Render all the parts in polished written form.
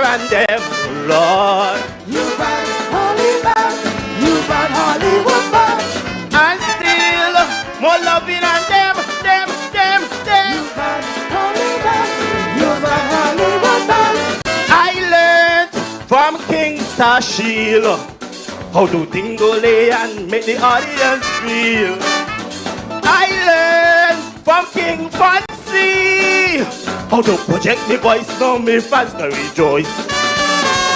and them, Lord. You bad Hollywood, you bad Hollywood bad. And still more loving and them. You bad Hollywood, you bad Hollywood bad. I learned from King Stashiel how to tingle and make the audience feel. I learned from King Fancy how to project my voice, now my fans can rejoice.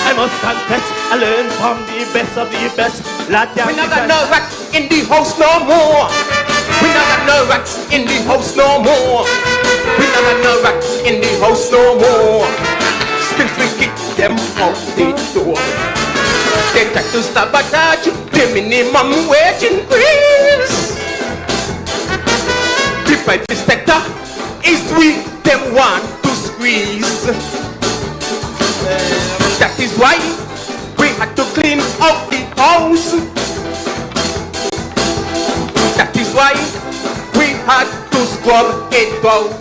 I must confess, I learned from the best of the best. We not got no rats in the house no more. We not got no rats in the house no more. We not got no rats in the house no more. Since we kick them out the door, they try to sabotage the minimum wage increase. The private sector is we them want to squeeze. That is why we had to clean out the house. That is why we had to scrub it out.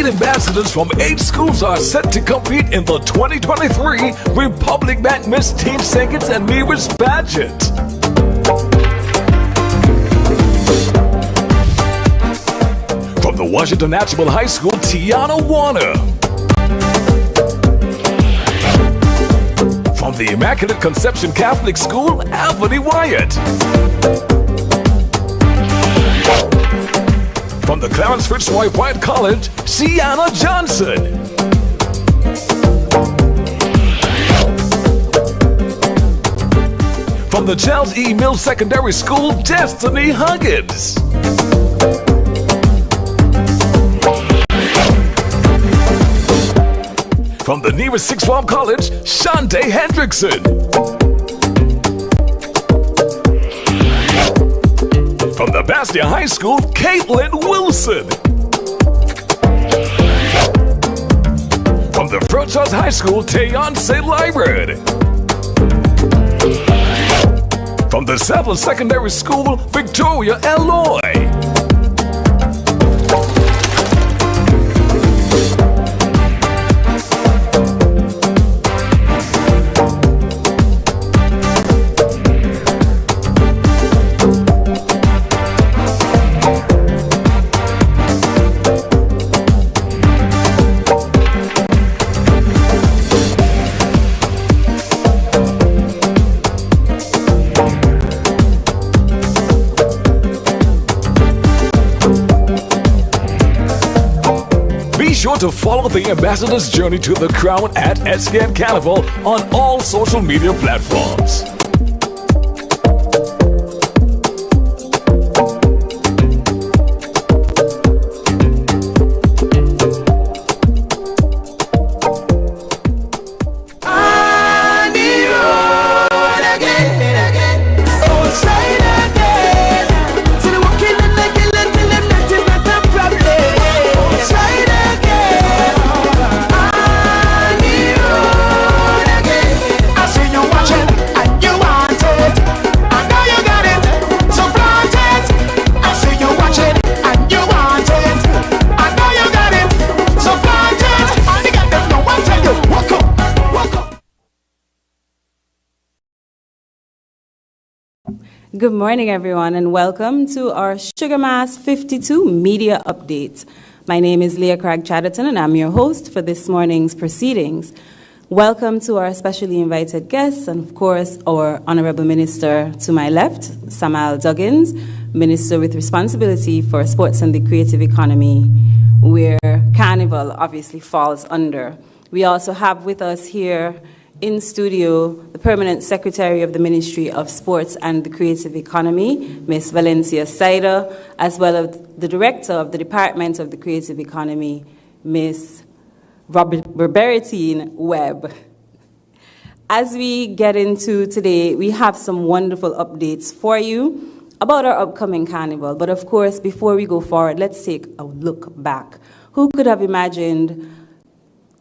Ambassadors from 8 schools are set to compete in the 2023 Republic Bank Miss Teen Singers and Mirrors Pageant. From the Washington National High School, Tiana Warner. From the Immaculate Conception Catholic School, Anthony Wyatt. From the Clarence Fitzroy White College, Sienna Johnson. From the Charles E. Mills Secondary School, Destiny Huggins. From the nearest Sixth Form College, Shante Hendrickson. From the Bastia High School, Caitlin Wilson. From the Frochas High School, Tayonce Lyred. From the Southland Secondary School, Victoria Eloy. Sure to follow the ambassador's journey to the crown at SKN Carnival on all social media platforms. Good morning, everyone, and welcome to our Sugar Mass 52 Media Update. My name is Leah Craig-Chatterton, and I'm your host for this morning's proceedings. Welcome to our specially invited guests, and of course, our Honorable Minister to my left, Samuel Duggins, Minister with responsibility for sports and the creative economy, where Carnival obviously falls under. We also have with us here in studio, the Permanent Secretary of the Ministry of Sports and the Creative Economy, Ms. Valencia Saida, as well as the Director of the Department of the Creative Economy, Ms. Robertine Webb. As we get into today, we have some wonderful updates for you about our upcoming carnival. But of course, before we go forward, let's take a look back. Who could have imagined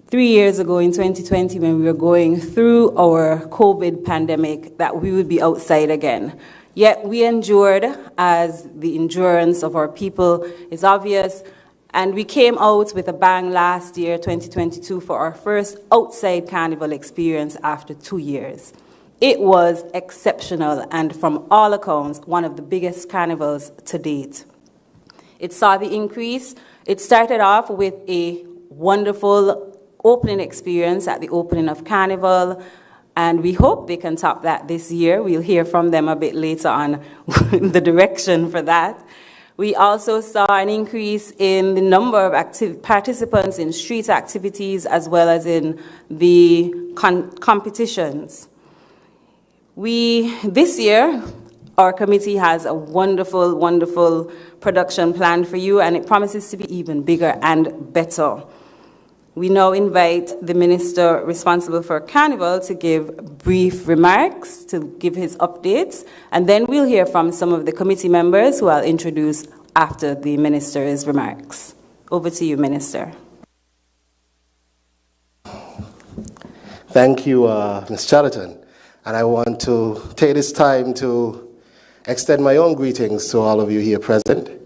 3 years ago in 2020 when we were going through our COVID pandemic that we would be outside again? Yet we endured, as the endurance of our people is obvious, and we came out with a bang last year, 2022, for our first outside carnival experience after 2 years. It was exceptional and from all accounts, one of the biggest carnivals to date. It saw the increase. It started off with a wonderful opening experience at the opening of Carnival, and we hope they can top that this year. We'll hear from them a bit later on the direction for that. We also saw an increase in the number of participants in street activities as well as in the competitions. This year, our committee has a wonderful, wonderful production planned for you, and it promises to be even bigger and better. We now invite the minister responsible for Carnival to give brief remarks, to give his updates, and then we'll hear from some of the committee members who I'll introduce after the minister's remarks. Over to you, Minister. Thank you, Ms. Charlton. And I want to take this time to extend my own greetings to all of you here present.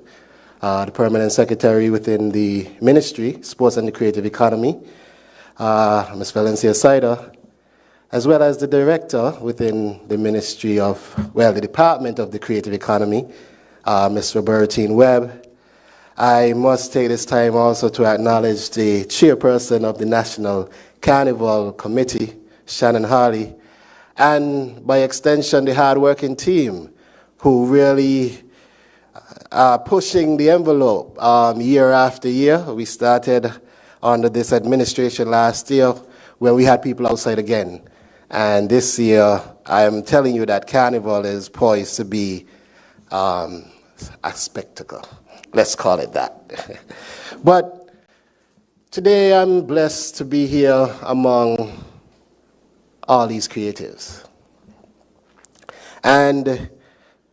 The Permanent Secretary within the Ministry, Sports and the Creative Economy, Ms. Valencia Sider, as well as the Director within the Ministry of, well, the Department of the Creative Economy, Ms. Robertine Webb. I must take this time also to acknowledge the Chairperson of the National Carnival Committee, Shannon Harley, and by extension, the hard-working team who really pushing the envelope year after year. We started under this administration last year when we had people outside again. And this year, I am telling you that Carnival is poised to be a spectacle. Let's call it that. But today, I'm blessed to be here among all these creatives. And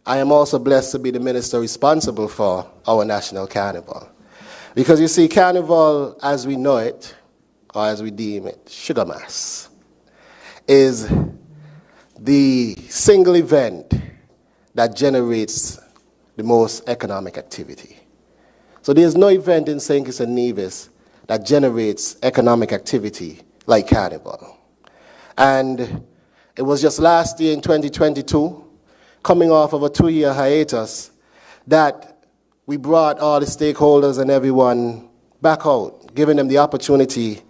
I am also blessed to be the minister responsible for our national carnival. Because you see, carnival as we know it, or as we deem it, Sugar Mass, is the single event that generates the most economic activity. So there's no event in St. Kitts and Nevis that generates economic activity like carnival. And it was just last year in 2022, coming off of a 2-year hiatus, that we brought all the stakeholders and everyone back out, giving them the opportunity,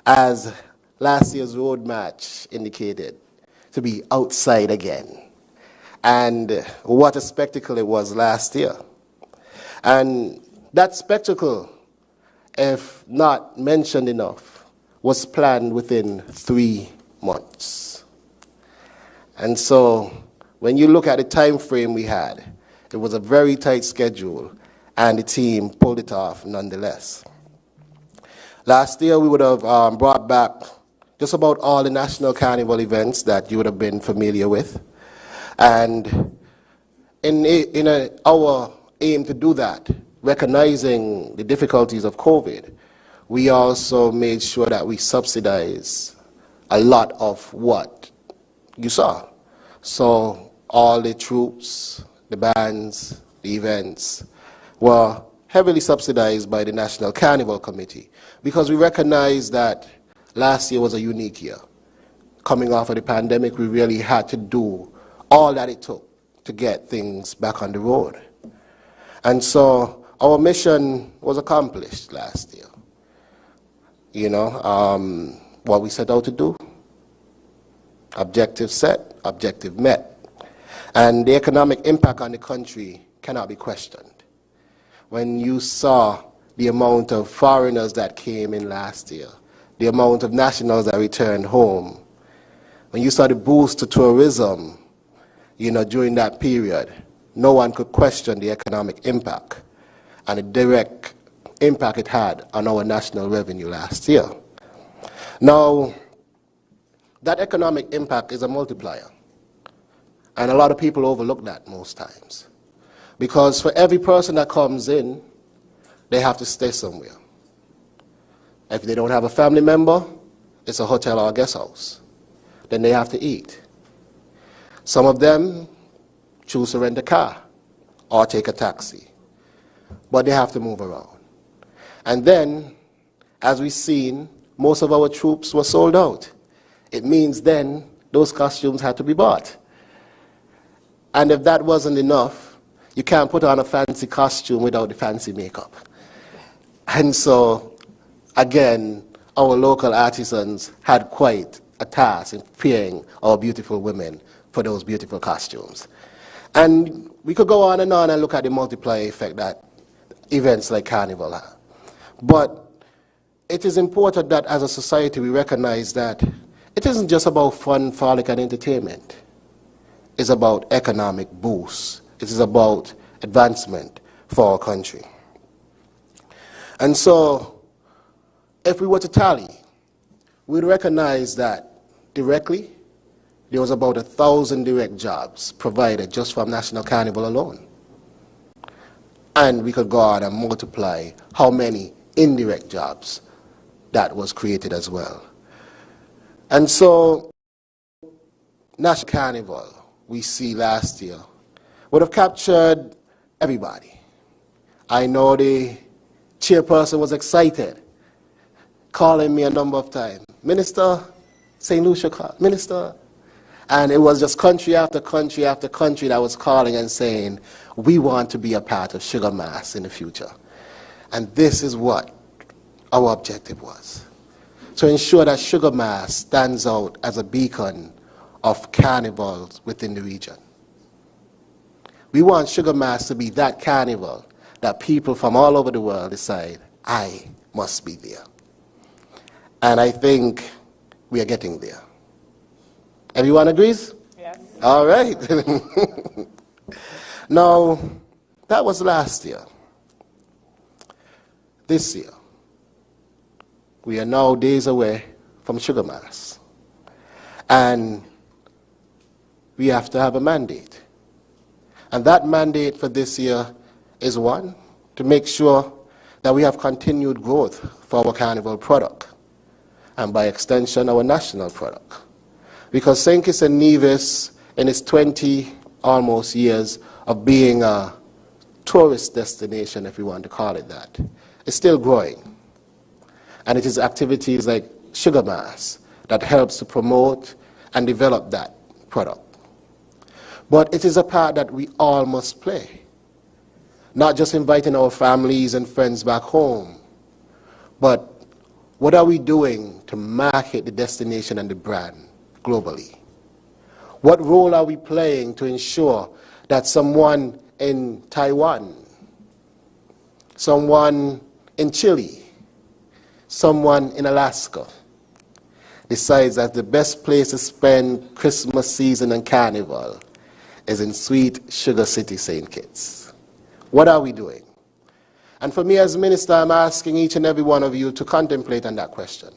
as last year's road match indicated, to be outside again. And what a spectacle it was last year. And that spectacle, if not mentioned enough, was planned within 3 months. And so, when you look at the time frame we had, it was a very tight schedule, and the team pulled it off nonetheless. Last year, we would have brought back just about all the national carnival events that you would have been familiar with. And in our aim to do that, recognizing the difficulties of COVID, we also made sure that we subsidize a lot of what you saw. So all the troops, the bands, the events were heavily subsidized by the National Carnival Committee, because we recognized that last year was a unique year. Coming off of the pandemic, we really had to do all that it took to get things back on the road. And so our mission was accomplished last year. You know, what we set out to do, objective set, objective met. And the economic impact on the country cannot be questioned. When you saw the amount of foreigners that came in last year, the amount of nationals that returned home, when you saw the boost to tourism, you know, during that period, no one could question the economic impact and the direct impact it had on our national revenue last year. Now, that economic impact is a multiplier. And a lot of people overlook that most times. Because for every person that comes in, they have to stay somewhere. If they don't have a family member, it's a hotel or a guest house. Then they have to eat. Some of them choose to rent a car or take a taxi. But they have to move around. And then, as we've seen, most of our troops were sold out. It means then those costumes had to be bought. And if that wasn't enough, you can't put on a fancy costume without the fancy makeup. And so, again, our local artisans had quite a task in preparing our beautiful women for those beautiful costumes. And we could go on and look at the multiplier effect that events like Carnival have. But it is important that as a society we recognize that it isn't just about fun, frolic, and entertainment. It's about economic boost. It is about advancement for our country. And so, if we were to tally, we'd recognize that directly, there was about 1,000 direct jobs provided just from National Carnival alone. And we could go on and multiply how many indirect jobs that was created as well. And so, National Carnival, we see last year, would have captured everybody. I know the chairperson was excited, calling me a number of times, Minister, St. Lucia, Minister. And it was just country after country after country that was calling and saying, we want to be a part of Sugar Mass in the future. And this is what our objective was, to ensure that Sugar Mass stands out as a beacon of carnivals within the region. We want Sugar Mass to be that carnival that people from all over the world decide, I must be there. And I think we are getting there. Everyone agrees? Yes. All right. Now, that was last year. This year, we are now days away from Sugar Mass. And we have to have a mandate. And that mandate for this year is one, to make sure that we have continued growth for our carnival product, and by extension, our national product. Because St. Kitts and Nevis, in its 20 almost years of being a tourist destination, if we want to call it that, is still growing. And it is activities like Sugar Mass that helps to promote and develop that product. But it is a part that we all must play. Not just inviting our families and friends back home, but what are we doing to market the destination and the brand globally? What role are we playing to ensure that someone in Taiwan, someone in Chile, someone in Alaska decides that the best place to spend Christmas season and Carnival is in sweet Sugar City, St. Kitts? What are we doing? And for me as minister, I'm asking each and every one of you to contemplate on that question.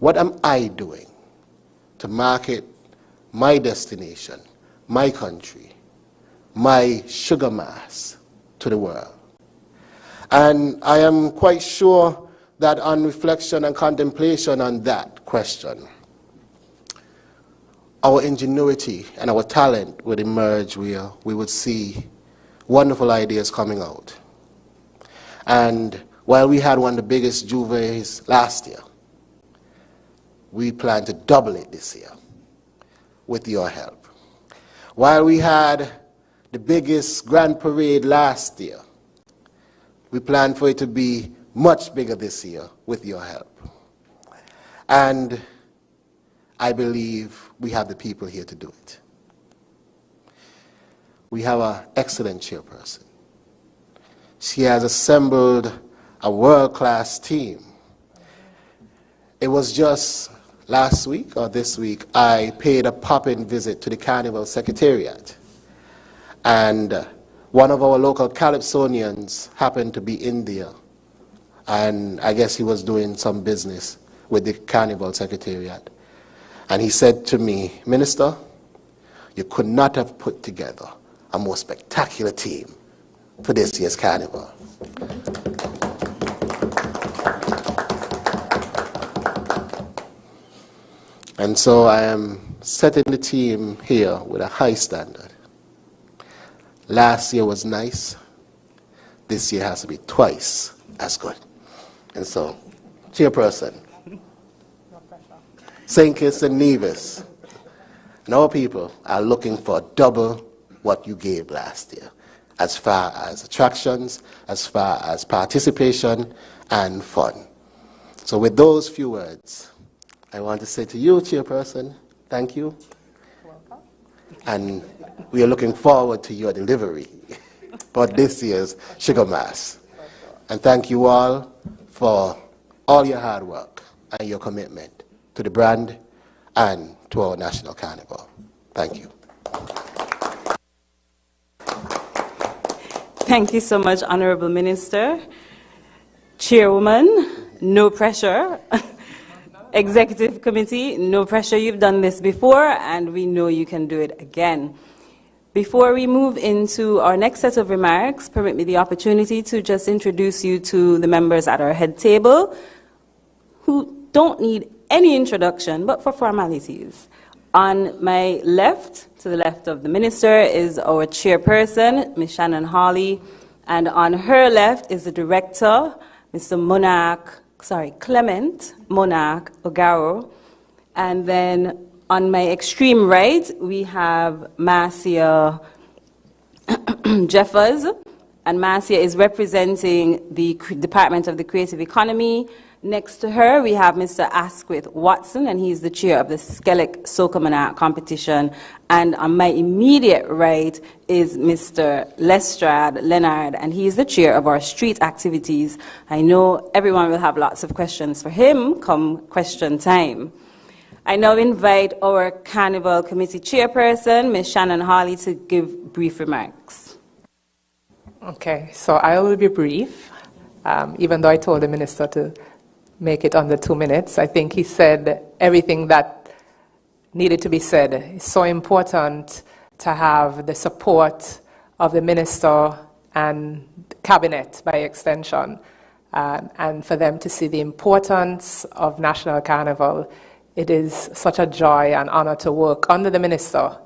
What am I doing to market my destination, my country, my Sugar Mass to the world? And I am quite sure that on reflection and contemplation on that question, our ingenuity and our talent would emerge where we would see wonderful ideas coming out. And while we had one of the biggest juvees last year, we plan to double it this year with your help. While we had the biggest grand parade last year, we plan for it to be much bigger this year with your help. And I believe we have the people here to do it. We have an excellent chairperson. She has assembled a world-class team. It was just last week or this week, I paid a pop-in visit to the Carnival Secretariat. And one of our local Calypsonians happened to be in there. And I guess he was doing some business with the Carnival Secretariat. And he said to me, Minister, you could not have put together a more spectacular team for this year's Carnival. And so I am setting the team here with a high standard. Last year was nice. This year has to be twice as good. And so, Chairperson, St. Kitts and Nevis, and our people are looking for double what you gave last year, as far as attractions, as far as participation and fun. So with those few words, I want to say to you, Chairperson, thank you. Welcome. And we are looking forward to your delivery for this year's Sugar Mass. And thank you all for all your hard work and your commitment to the brand and to our National Carnival. Thank you. Thank you so much, Honorable Minister. Chairwoman, no pressure. Executive Committee, no pressure. You've done this before, and we know you can do it again. Before we move into our next set of remarks, permit me the opportunity to just introduce you to the members at our head table who don't need any introduction, but for formalities. On my left, to the left of the minister, is our chairperson, Ms. Shannon Hawley, and on her left is the director, Mr. Clement Monarch Ogaro. And then on my extreme right, we have Marcia Jeffers, and Marcia is representing the Department of the Creative Economy. Next to her, we have Mr. Asquith Watson, and he's the chair of the Skellig Soca Monarch competition. And on my immediate right is Mr. Lestrade Leonard, and he's the chair of our street activities. I know everyone will have lots of questions for him come question time. I now invite our Carnival Committee chairperson, Ms. Shannon Hawley, to give brief remarks. Okay, so I will be brief, even though I told the minister to make it under 2 minutes. I think he said everything that needed to be said. It's so important to have the support of the minister and cabinet by extension, and for them to see the importance of National Carnival. It is such a joy and honor to work under the minister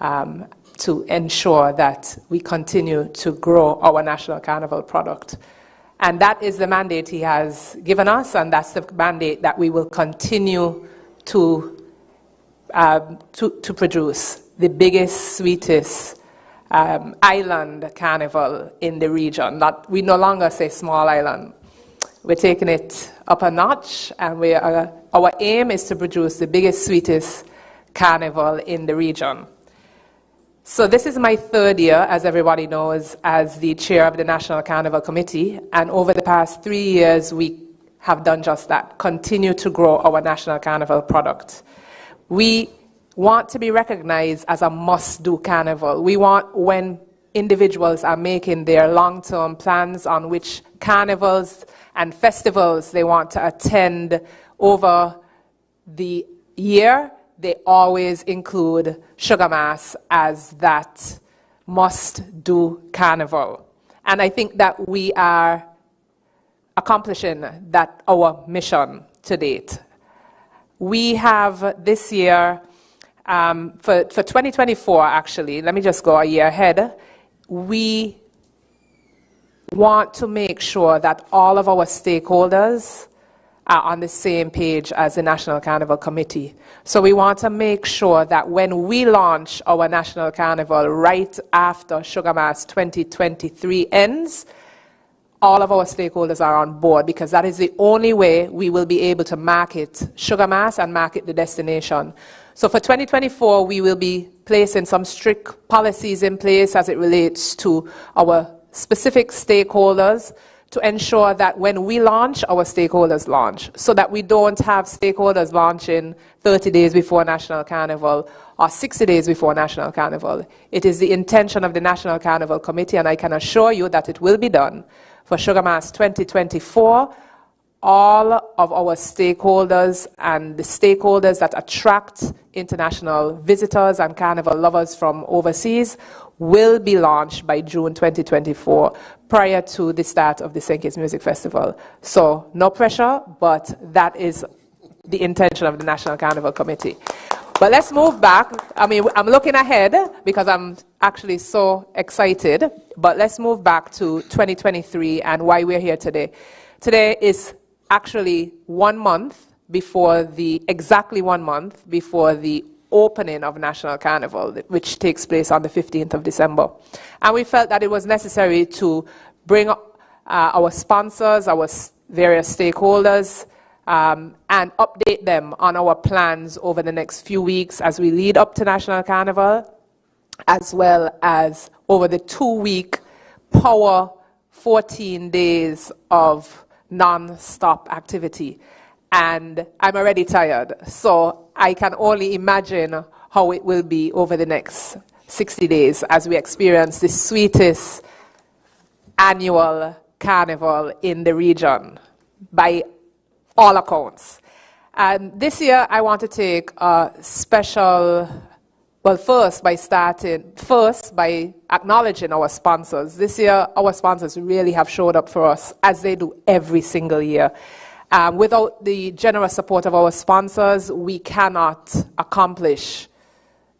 to ensure that we continue to grow our National Carnival product. And that is the mandate he has given us, and that's the mandate that we will continue to produce the biggest, sweetest island carnival in the region. We no longer say small island. We're taking it up a notch, and our aim is to produce the biggest, sweetest carnival in the region. So this is my third year, as everybody knows, as the chair of the National Carnival Committee, and over the past 3 years we have done just that, continue to grow our National Carnival product. We want to be recognized as a must-do carnival. We want, when individuals are making their long-term plans on which carnivals and festivals they want to attend over the year, they always include Sugar Mass as that must-do carnival. And I think that we are accomplishing that, our mission to date. We have this year, for 2024 actually, let me just go a year ahead, we want to make sure that all of our stakeholders are on the same page as the National Carnival Committee. So we want to make sure that when we launch our National Carnival right after Sugar Mass 2023 ends, all of our stakeholders are on board, because that is the only way we will be able to market Sugar Mass and market the destination. So for 2024, we will be placing some strict policies in place as it relates to our specific stakeholders, to ensure that when we launch, our stakeholders launch, so that we don't have stakeholders launching 30 days before National Carnival or 60 days before National Carnival. It is the intention of the National Carnival Committee, and I can assure you that it will be done, for Sugar Mass 2024, all of our stakeholders and the stakeholders that attract international visitors and carnival lovers from overseas will be launched by June 2024, prior to the start of the St. Kitts Music Festival. So no pressure, but that is the intention of the National Carnival Committee. But let's move back. I mean, I'm looking ahead because I'm actually so excited, but let's move back to 2023 and why we're here today. Today is actually exactly 1 month before the opening of National Carnival, which takes place on the 15th of December. And we felt that it was necessary to bring our sponsors, our various stakeholders, and update them on our plans over the next few weeks as we lead up to National Carnival, as well as over the 2-week power 14 days of non-stop activity. And I'm already tired, so I can only imagine how it will be over the next 60 days as we experience the sweetest annual carnival in the region by all accounts. And this year I want to take a special, well, first by acknowledging our sponsors. This year our sponsors really have showed up for us, as they do every single year. Without the generous support of our sponsors, we cannot accomplish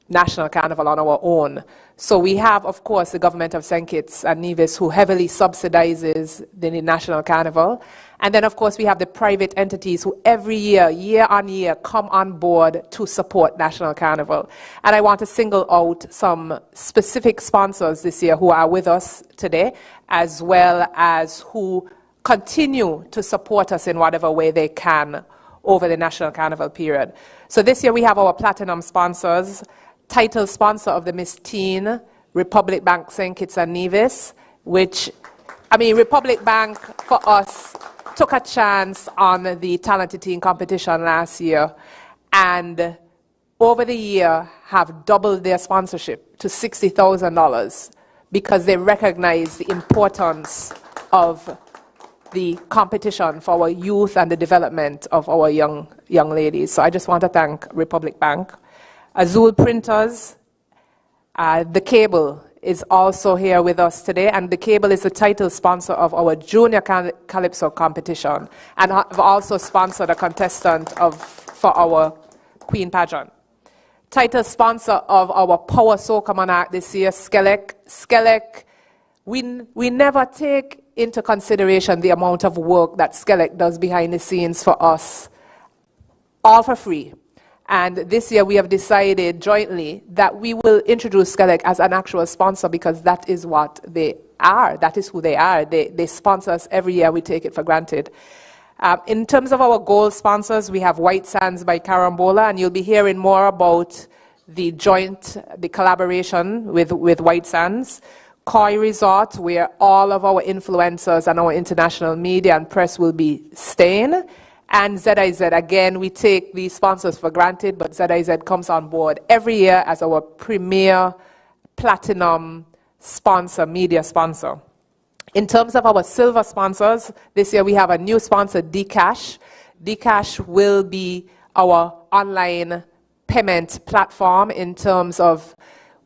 National Carnival on our own. So we have, of course, the government of St. Kitts and Nevis, who heavily subsidizes the National Carnival. And then, of course, we have the private entities who every year, year on year, come on board to support National Carnival. And I want to single out some specific sponsors this year who are with us today, as well as who continue to support us in whatever way they can over the National Carnival period. So this year we have our platinum sponsors, title sponsor of the Miss Teen, Republic Bank St. Kitts and Nevis, which, I mean, Republic Bank for us took a chance on the Talented Teen competition last year, and over the year have doubled their sponsorship to $60,000 because they recognize the importance of the competition for our youth and the development of our young ladies. So I just want to thank Republic Bank. Azul Printers, the Cable is also here with us today, and the Cable is the title sponsor of our Junior Calypso competition, and have also sponsored a contestant for our Queen Pageant. Title sponsor of our Power Soca Monarch this year, Skelec. We never take into consideration the amount of work that Skelec does behind the scenes for us, all for free. And this year we have decided jointly that we will introduce Skelec as an actual sponsor, because that is what they are. That is who they are. They sponsor us every year. We take it for granted. In terms of our gold sponsors, we have White Sands by Carambola, and you'll be hearing more about the collaboration with White Sands. Koi Resort, where all of our influencers and our international media and press will be staying. And ZIZ, again, we take these sponsors for granted, but ZIZ comes on board every year as our premier platinum sponsor, media sponsor. In terms of our silver sponsors, this year we have a new sponsor, Dcash. Dcash will be our online payment platform in terms of,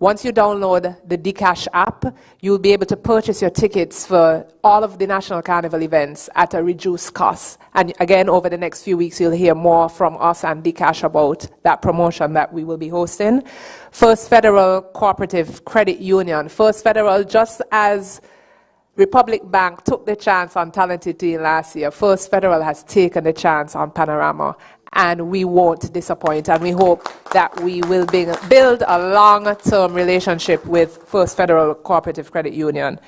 once you download the Dcash app, you'll be able to purchase your tickets for all of the National Carnival events at a reduced cost. And again, over the next few weeks, you'll hear more from us and Dcash about that promotion that we will be hosting. First Federal Cooperative Credit Union. First Federal, just as Republic Bank took the chance on Talented Teen last year, First Federal has taken the chance on Panorama. And we won't disappoint, and we hope that we will build a long-term relationship with First Federal Cooperative Credit Union.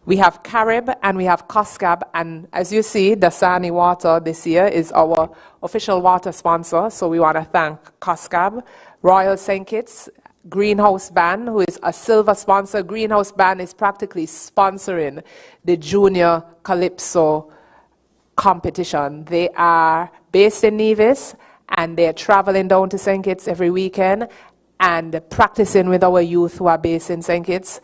We have Carib and we have COSCAB, and as you see, Dasani Water this year is our official water sponsor, so we want to thank COSCAB. Royal St. Kitts, Greenhouse Band, who is a silver sponsor. Greenhouse Band is practically sponsoring the Junior Calypso competition. They are based in Nevis, and they're traveling down to St. Kitts every weekend and practicing with our youth who are based in St. Kitts,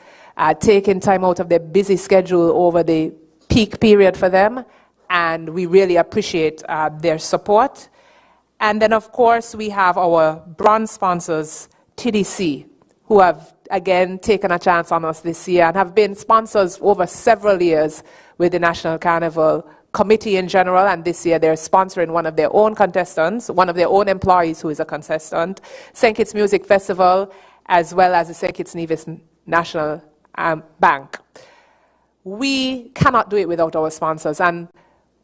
taking time out of their busy schedule over the peak period for them, and we really appreciate their support. And then, of course, we have our bronze sponsors, TDC, who have, again, taken a chance on us this year and have been sponsors over several years with the National Carnival Committee in general, and this year they're sponsoring one of their own contestants, one of their own employees who is a contestant, St. Kitts Music Festival, as well as the St. Kitts Nevis National Bank. We cannot do it without our sponsors, and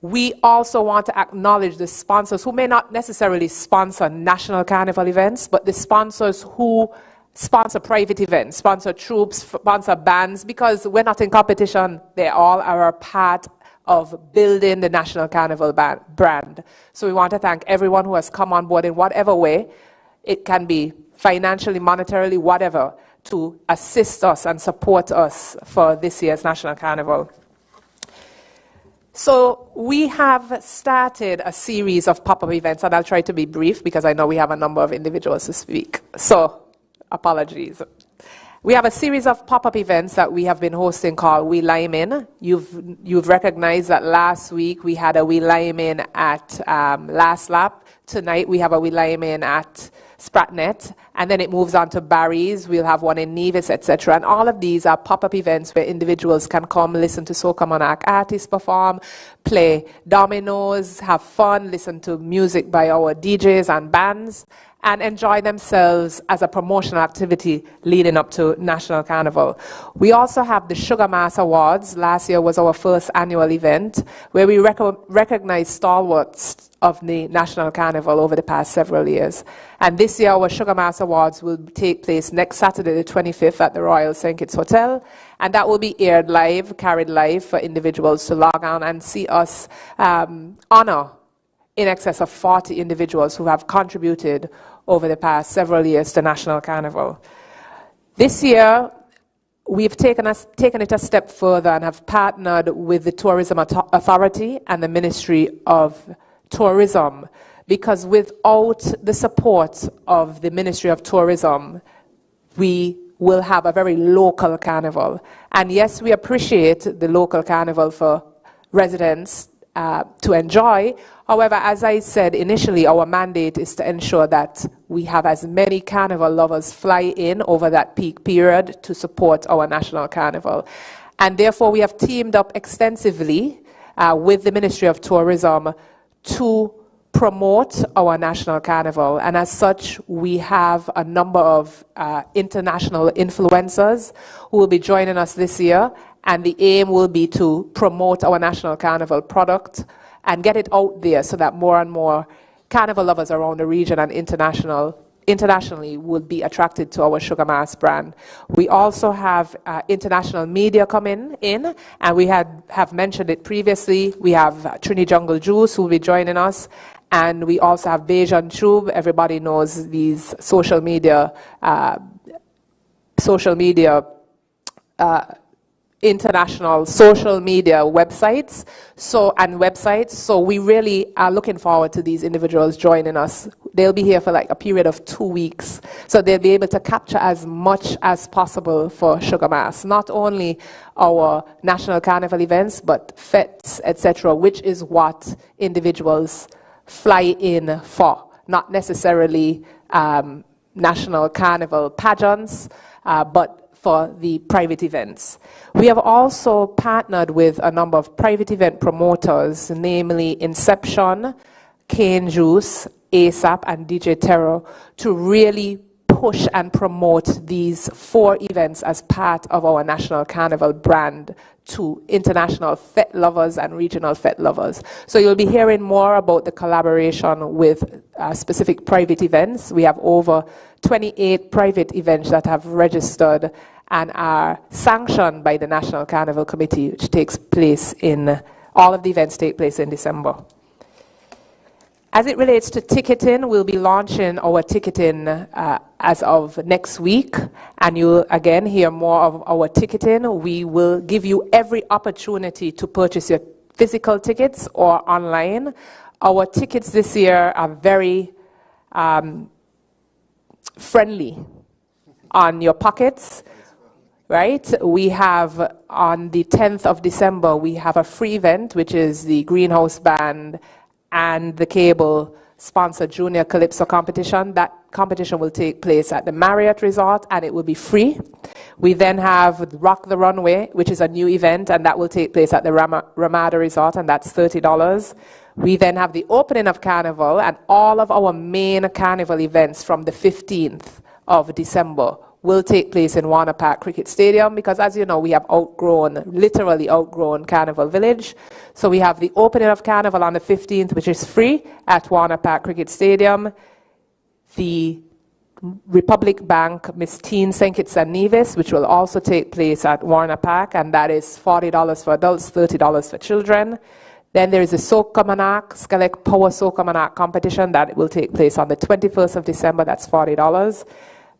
we also want to acknowledge the sponsors who may not necessarily sponsor national carnival events, but the sponsors who sponsor private events, sponsor troops, sponsor bands, because we're not in competition. They all are a part of building the National Carnival brand. So we want to thank everyone who has come on board in whatever way. It can be financially, monetarily, whatever, to assist us and support us for this year's National Carnival. So we have started a series of pop-up events, and I'll try to be brief because I know we have a number of individuals to speak. So apologies. We have a series of pop-up events that we have been hosting called We Lime In. You've recognized that last week we had a We Lime In at Last Lap. Tonight we have a We Lime In at Spratnet, and then it moves on to Barry's. We'll have one in Nevis, etc. And all of these are pop-up events where individuals can come listen to Soca Monarch artists perform, play dominoes, have fun, listen to music by our DJs and bands, and enjoy themselves as a promotional activity leading up to National Carnival. We also have the Sugar Mass Awards. Last year was our first annual event where we recognize stalwarts of the National Carnival over the past several years. And this year our Sugar Mass Awards will take place next Saturday the 25th at the Royal St. Kitts Hotel, and that will be aired live, carried live for individuals to log on and see us honor in excess of 40 individuals who have contributed over the past several years to National Carnival. This year, we've taken it a step further and have partnered with the Tourism Authority and the Ministry of Tourism, because without the support of the Ministry of Tourism, we will have a very local carnival. And yes, we appreciate the local carnival for residents to enjoy. However, as I said initially, our mandate is to ensure that we have as many carnival lovers fly in over that peak period to support our National Carnival. And therefore, we have teamed up extensively with the Ministry of Tourism to promote our National Carnival. And as such, we have a number of international influencers who will be joining us this year. And the aim will be to promote our National Carnival product and get it out there so that more and more carnival lovers around the region and internationally will be attracted to our Sugar Mass brand. We also have international media coming in, and we have mentioned it previously. We have Trini Jungle Juice who will be joining us, and we also have Pageant Tube. Everybody knows these social media international social media websites so we really are looking forward to these individuals joining us. They'll be here for like a period of 2 weeks, so they'll be able to capture as much as possible for Sugar Mass, not only our National Carnival events but fetes, etc., which is what individuals fly in for, not necessarily National Carnival pageants, but for the private events. We have also partnered with a number of private event promoters, namely Inception, Cane Juice, ASAP, and DJ Terror, to really push and promote these 4 events as part of our National Carnival brand to international fete lovers and regional fete lovers. So you'll be hearing more about the collaboration with specific private events. We have over 28 private events that have registered and are sanctioned by the National Carnival Committee, which takes place all of the events take place in December. As it relates to ticketing, we'll be launching our ticketing as of next week, and you'll again hear more of our ticketing. We will give you every opportunity to purchase your physical tickets or online. Our tickets this year are very friendly on your pockets. right? We have on the 10th of December, we have a free event, which is the Greenhouse Band and the Cable sponsored Junior Calypso competition. That competition will take place at the Marriott Resort and it will be free. We then have Rock the Runway, which is a new event, and that will take place at the Ramada Resort, and that's $30. We then have the opening of Carnival, and all of our main Carnival events from the 15th of December will take place in Warner Park Cricket Stadium, because as you know, we have literally outgrown Carnival Village. So we have the opening of Carnival on the 15th, which is free at Warner Park Cricket Stadium. The Republic Bank Miss Teen St. Kitts and Nevis, which will also take place at Warner Park, and that is $40 for adults, $30 for children. Then there is the Soca Monarch, Select Power Soca Monarch competition that will take place on the 21st of December, that's $40.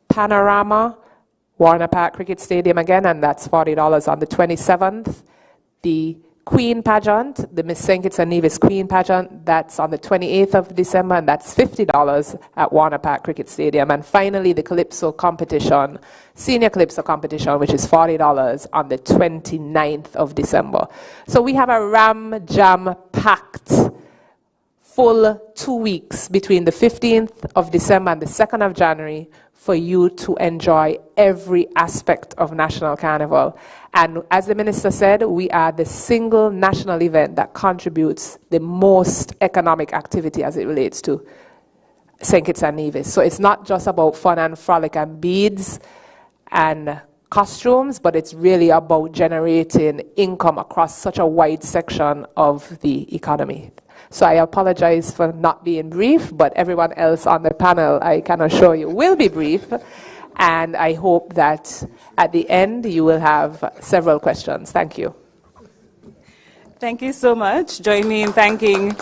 Panorama, Warner Park Cricket Stadium again, and that's $40 on the 27th. The Queen Pageant, the Miss St. Kitts and Nevis Queen Pageant, that's on the 28th of December, and that's $50 at Warner Park Cricket Stadium. And finally, the Calypso competition, Senior Calypso competition, which is $40 on the 29th of December. So we have a jam-packed full 2 weeks between the 15th of December and the 2nd of January for you to enjoy every aspect of National Carnival. And as the Minister said, we are the single national event that contributes the most economic activity as it relates to St. Kitts and Nevis. So it's not just about fun and frolic and beads and costumes, but it's really about generating income across such a wide section of the economy. So I apologize for not being brief, but everyone else on the panel, I can assure you, will be brief. And I hope that at the end you will have several questions. Thank you. Thank you so much. Join me in thanking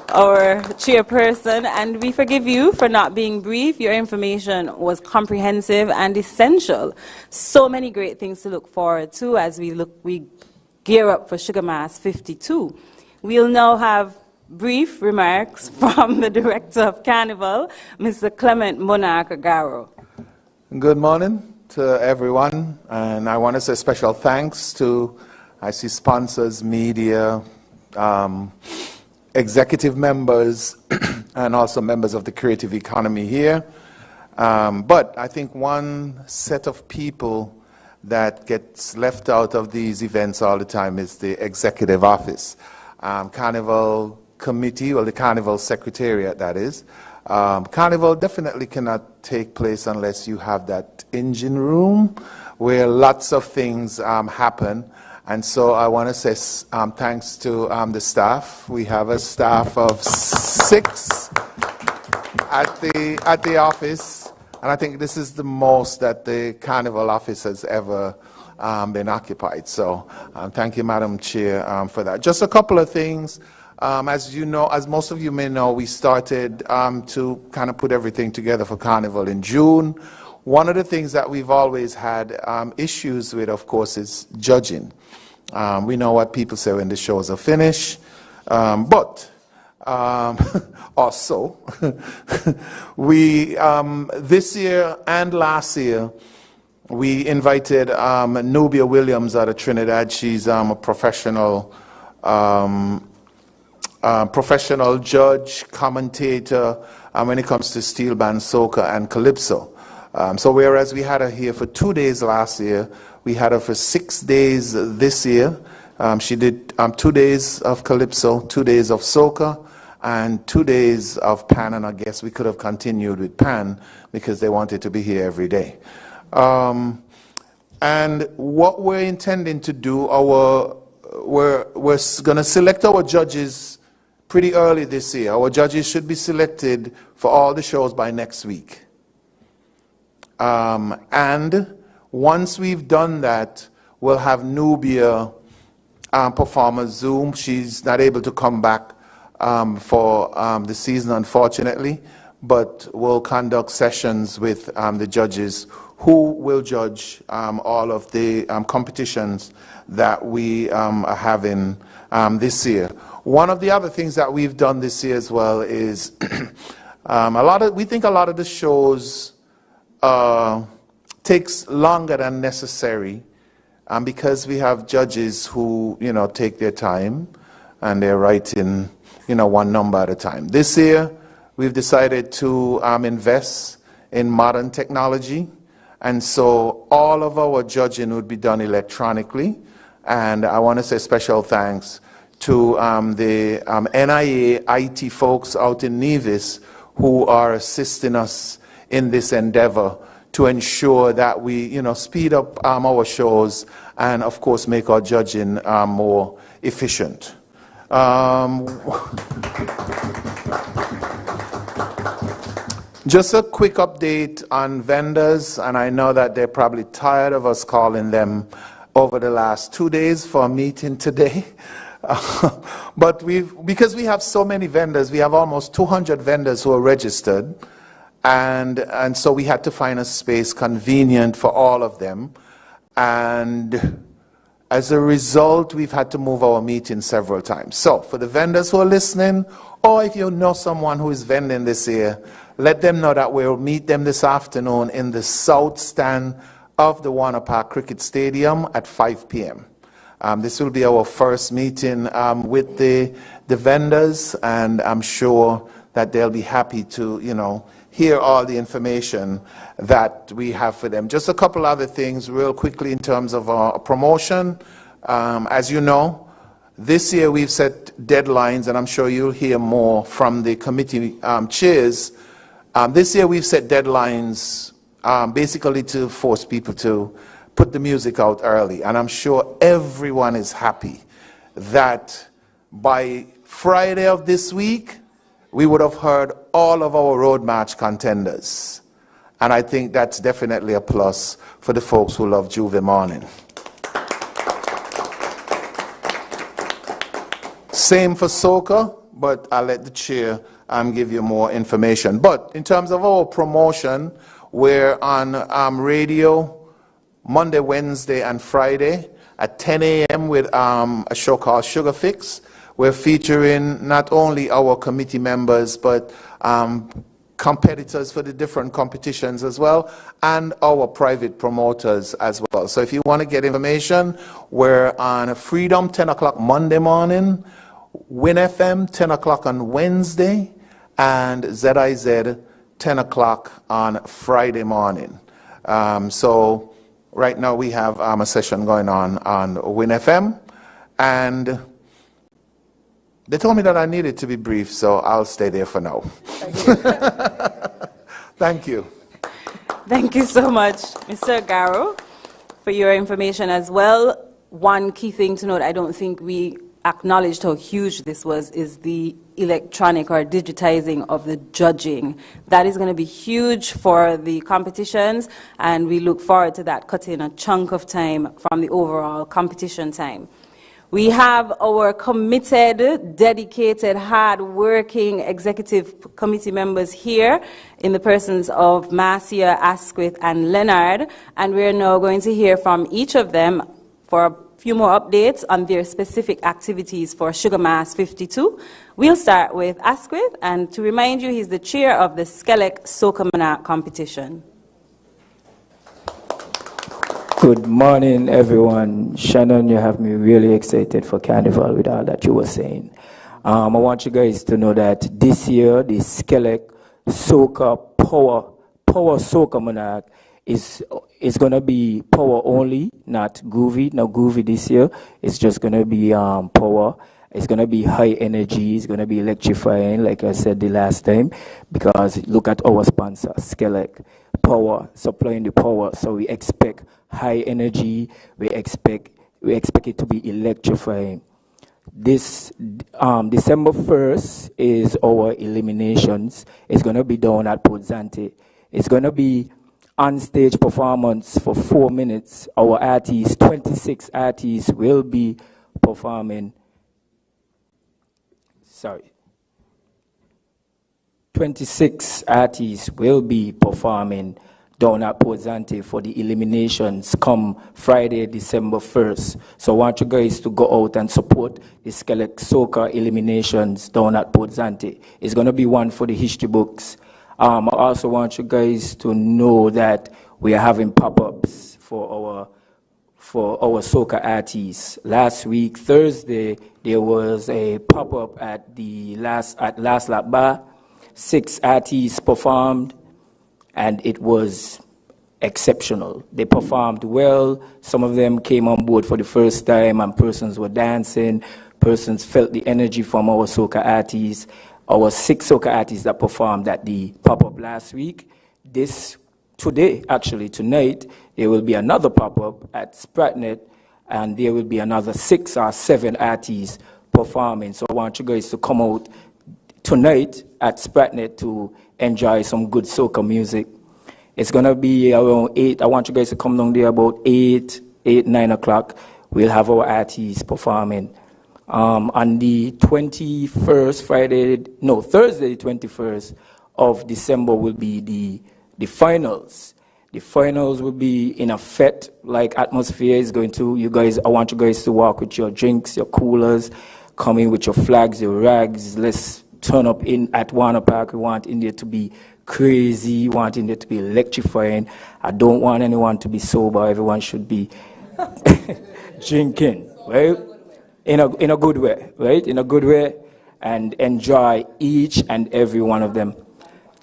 our chairperson, and we forgive you for not being brief. Your information was comprehensive and essential. So many great things to look forward to as we gear up for Sugar Mass 52. We'll now have brief remarks from the Director of Carnival, Mr. Clement Monarch Agaro. Good morning to everyone, and I want to say special thanks to, I see sponsors, media, executive members, and also members of the creative economy here. But I think one set of people that gets left out of these events all the time is the executive office. Carnival Committee, or the Carnival Secretariat, that is. Carnival definitely cannot take place unless you have that engine room where lots of things happen. And so I want to say thanks to the staff. We have a staff of 6 at the office, and I think this is the most that the Carnival office has ever been occupied. So thank you, Madam Chair, for that. Just a couple of things. As you know, as most of you may know, we started to kind of put everything together for Carnival in June. One of the things that we've always had issues with, of course, is judging. We know what people say when the shows are finished, but also, we, this year and last year, we invited Nubia Williams out of Trinidad. She's a professional judge, commentator when it comes to steel band, soca, and calypso. So whereas we had her here for 2 days last year, we had her for 6 days this year. She did 2 days of calypso, 2 days of soca, and 2 days of pan, and I guess we could have continued with pan because they wanted to be here every day. And what we're intending to do, we're going to select our judges pretty early this year. Our judges should be selected for all the shows by next week. And once we've done that, we'll have Nubia perform a Zoom. She's not able to come back for the season, unfortunately, but we'll conduct sessions with the judges who will judge all of the competitions that we are having this year. One of the other things that we've done this year as well is we think a lot of the shows takes longer than necessary because we have judges who, take their time and they're writing, one number at a time. This year, we've decided to invest in modern technology, and so all of our judging would be done electronically. And I want to say special thanks to the NIA IT folks out in Nevis who are assisting us in this endeavor to ensure that we, speed up our shows and, of course, make our judging more efficient. Just a quick update on vendors, and I know that they're probably tired of us calling them over the last 2 days for a meeting today. But because we have so many vendors, we have almost 200 vendors who are registered, and so we had to find a space convenient for all of them. And as a result, we've had to move our meeting several times. So for the vendors who are listening, or if you know someone who is vending this year, let them know that we'll meet them this afternoon in the south stand of the Warner Park Cricket Stadium at 5 p.m. This will be our first meeting with the vendors, and I'm sure that they'll be happy to, hear all the information that we have for them. Just a couple other things real quickly in terms of our promotion. As you know, this year we've set deadlines, and I'm sure you'll hear more from the committee chairs. This year we've set deadlines basically to force people to put the music out early, and I'm sure everyone is happy that by Friday of this week, we would have heard all of our road march contenders. And I think that's definitely a plus for the folks who love Juve Morning. Same for Soca, but I'll let the chair give you more information. But in terms of our promotion, we're on radio Monday, Wednesday, and Friday at 10 a.m. with a show called Sugar Fix. We're featuring not only our committee members, but competitors for the different competitions as well, and our private promoters as well. So if you want to get information, we're on Freedom, 10 o'clock Monday morning, Win FM, 10 o'clock on Wednesday, and ZIZ, 10 o'clock on Friday morning. So right now we have a session going on Win FM, and they told me that I needed to be brief, so I'll stay there for now. Thank you. Thank you so much, Mr. Garrow, for your information as well. One key thing to note, I don't think we acknowledged how huge this was, is the electronic or digitizing of the judging. That is going to be huge for the competitions, and we look forward to that cutting a chunk of time from the overall competition time. We have our committed, dedicated, hard-working executive committee members here in the persons of Marcia, Asquith, and Leonard, and we're now going to hear from each of them for a few more updates on their specific activities for Sugar Mass 52. We'll start with Asquith, and to remind you, he's the chair of the SKNNCC Soca competition. Good morning, everyone. Shannon, you have me really excited for Carnival with all that you were saying. I want you guys to know that this year, the SKNNCC Soca Power Soca Monarch is going to be power only, not groovy. No groovy this year. It's just going to be power. It's going to be high energy. It's going to be electrifying, like I said the last time, because look at our sponsor, SKNNCC. Power, supplying the power. So we expect high energy. We expect it to be electrifying. This December 1st is our eliminations. It's going to be down at Pozzante. It's going to be on-stage performance for 4 minutes. Our artists, 26 artists, will be performing. 26 artists will be performing down at Pozzante for the eliminations come Friday, December 1st. So I want you guys to go out and support the SKNNCC Soca eliminations down at Pozzante. It's going to be one for the history books. I also want you guys to know that we are having pop-ups for for our soca artists. Last week, Thursday, there was a pop-up at Last Lap Bar. 6 artists performed, and it was exceptional. They performed well. Some of them came on board for the first time, and persons were dancing. Persons felt the energy from our soca artists. Our 6 soca artists that performed at the pop-up last week. Tonight, there will be another pop-up at Spratnet, and there will be another 6 or 7 artists performing. So I want you guys to come out tonight at Spratnet to enjoy some good soca music. It's going to be around 8. I want you guys to come down there about 9 o'clock. We'll have our artists performing. On the 21st, Thursday, the 21st of December will be the finals. The finals will be in a fete-like atmosphere. I want you guys to walk with your drinks, your coolers, come in with your flags, your rags. Let's turn up in at Warner Park. We want India to be crazy. We want India to be electrifying. I don't want anyone to be sober. Everyone should be drinking, right? In a good way, right? In a good way, and enjoy each and every one of them.